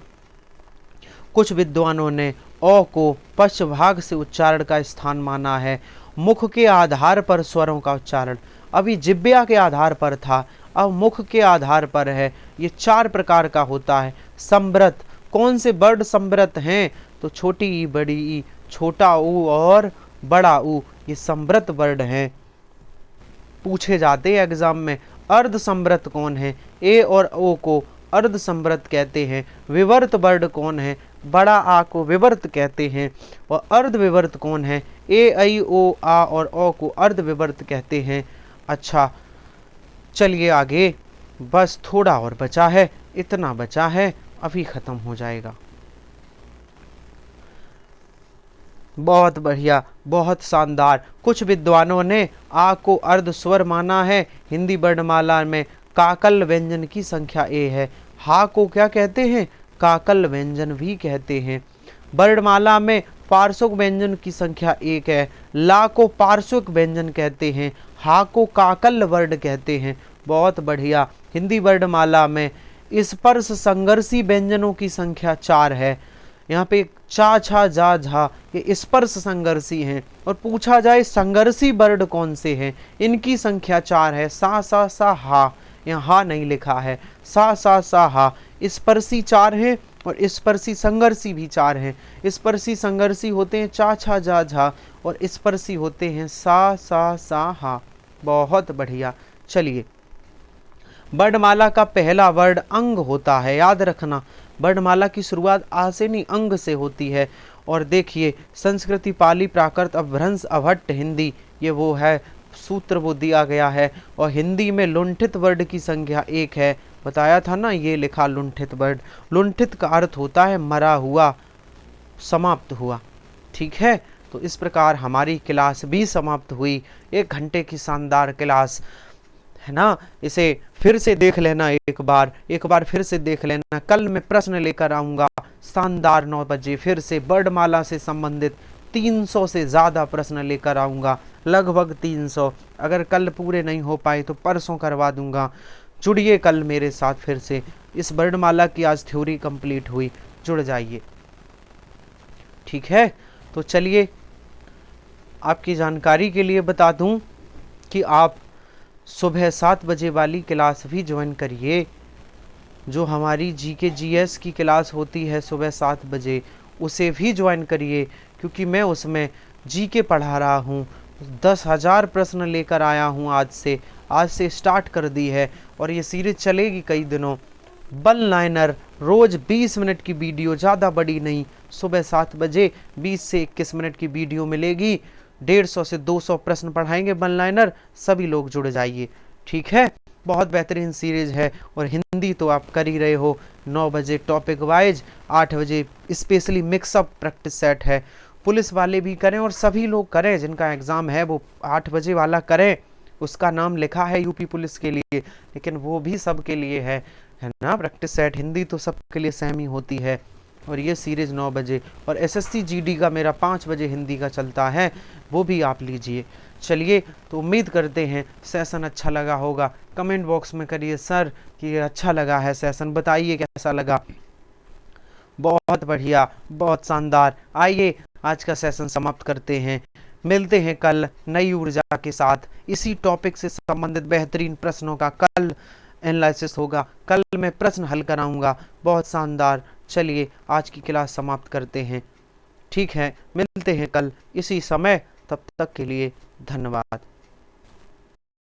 कुछ विद्वानों ने ओ को पश्च भाग से उच्चारण का स्थान माना है। मुख के आधार पर स्वरों का उच्चारण, अभी जिह्वा के आधार पर था, अब मुख के आधार पर है। ये 4 प्रकार का होता है। संवृत, कौन से वर्ड संवृत हैं? तो छोटी ई, बड़ी ई, छोटा ऊ और बड़ा ऊ, ये संवृत वर्ड हैं, पूछे जाते हैं एग्जाम में। अर्ध संवृत कौन है? ए और ओ को अर्ध संवृत कहते हैं। विवर्त वर्ड कौन है? बड़ा आ को विवर्त कहते हैं। और अर्ध विवर्त कौन है? ए ऐ ओ आ और ओ को अर्ध विवर्त कहते हैं। अच्छा, चलिए आगे, बस थोड़ा और बचा है, इतना बचा है, अभी खत्म हो जाएगा। बहुत बढ़िया, बहुत शानदार। कुछ विद्वानों ने आ को अर्ध स्वर माना है। हिंदी वर्णमाला में काकल व्यंजन की संख्या ए है। हा को क्या कहते हैं? काकल व्यंजन भी कहते हैं। वर्णमाला में पार्श्विक व्यंजन की संख्या 1 है। ला को पार्श्विक व्यंजन कहते हैं। हा को काकल वर्ण कहते हैं। बहुत बढ़िया। हिंदी वर्णमाला में स्पर्श संघर्षी व्यंजनों की संख्या 4 है। यहाँ पे चा छा जा झा ये स्पर्श संघर्षी हैं। और पूछा जाए संघर्षी वर्ण कौन से हैं, इनकी संख्या 4 है। सा सा हा, यहाँ हा नहीं लिखा है। सा हा, स्पर्शी 4 हैं और स्पर्शी संघर्षी भी 4 हैं। स्पर्शी संघर्षी होते हैं चा छा जा झा और स्पर्शी होते हैं सा हा। बहुत बढ़िया। चलिए, वर्णमाला का पहला वर्ड अंग होता है, याद रखना। वर्णमाला की शुरुआत आ से नहीं अंग से होती है। और देखिए, संस्कृति, पाली, प्राकृत, अपभ्रंश, अभट्ट, हिंदी, ये वो है सूत्र वो दिया गया है। और हिंदी में लुंठित वर्ड की संख्या 1 है, बताया था ना, ये लिखा लुंठित वर्ड। लुंठित का अर्थ होता है मरा हुआ, समाप्त हुआ। ठीक है, तो इस प्रकार हमारी क्लास भी समाप्त हुई। 1 घंटे की शानदार क्लास है ना। इसे फिर से देख लेना, एक बार फिर से देख लेना। कल मैं प्रश्न लेकर आऊंगा शानदार 9 बजे, फिर से वर्णमाला से संबंधित 300 से ज़्यादा प्रश्न लेकर आऊंगा, लगभग 300। अगर कल पूरे नहीं हो पाए तो परसों करवा दूंगा। जुड़िए कल मेरे साथ फिर से। इस वर्णमाला की आज थ्योरी कंप्लीट हुई, जुड़ जाइए। ठीक है, तो चलिए, आपकी जानकारी के लिए बता दूं कि आप सुबह 7 बजे वाली क्लास भी ज्वाइन करिए। जो हमारी जीके जीएस की क्लास होती है सुबह 7 बजे, उसे भी ज्वाइन करिए, क्योंकि मैं उसमें जीके पढ़ा रहा हूँ। 10,000 प्रश्न लेकर आया हूँ आज से स्टार्ट कर दी है, और ये सीरीज चलेगी कई दिनों। वन लाइनर रोज 20 मिनट की वीडियो, ज़्यादा बड़ी नहीं, सुबह 7 बजे 20 से 21 मिनट की वीडियो मिलेगी। 150 से 200 प्रश्न पढ़ाएंगे वन लाइनर, सभी लोग जुड़ जाइए। ठीक है, बहुत बेहतरीन सीरीज है। और हिंदी तो आप कर ही रहे हो, 9 बजे टॉपिक वाइज, 8 बजे स्पेशली मिक्सअप प्रैक्टिस सेट है। पुलिस वाले भी करें और सभी लोग करें, जिनका एग्ज़ाम है वो 8 बजे वाला करें। उसका नाम लिखा है यूपी पुलिस के लिए, लेकिन वो भी सबके लिए है ना। प्रैक्टिस सेट हिंदी तो सबके लिए सेम ही होती है। और ये सीरीज़ 9 बजे, और एसएससी जीडी का मेरा 5 बजे हिंदी का चलता है, वो भी आप लीजिए। चलिए, तो उम्मीद करते हैं सेशन अच्छा लगा होगा। कमेंट बॉक्स में करिए सर कि अच्छा लगा है सेशन, बताइए कैसा लगा। बहुत बढ़िया, बहुत शानदार। आइए आज का सेशन समाप्त करते हैं। मिलते हैं कल नई ऊर्जा के साथ। इसी टॉपिक से संबंधित बेहतरीन प्रश्नों का कल एनालिसिस होगा। कल मैं प्रश्न हल कराऊंगा, बहुत शानदार। चलिए, आज की क्लास समाप्त करते हैं। ठीक है, मिलते हैं कल इसी समय, तब तक के लिए धन्यवाद।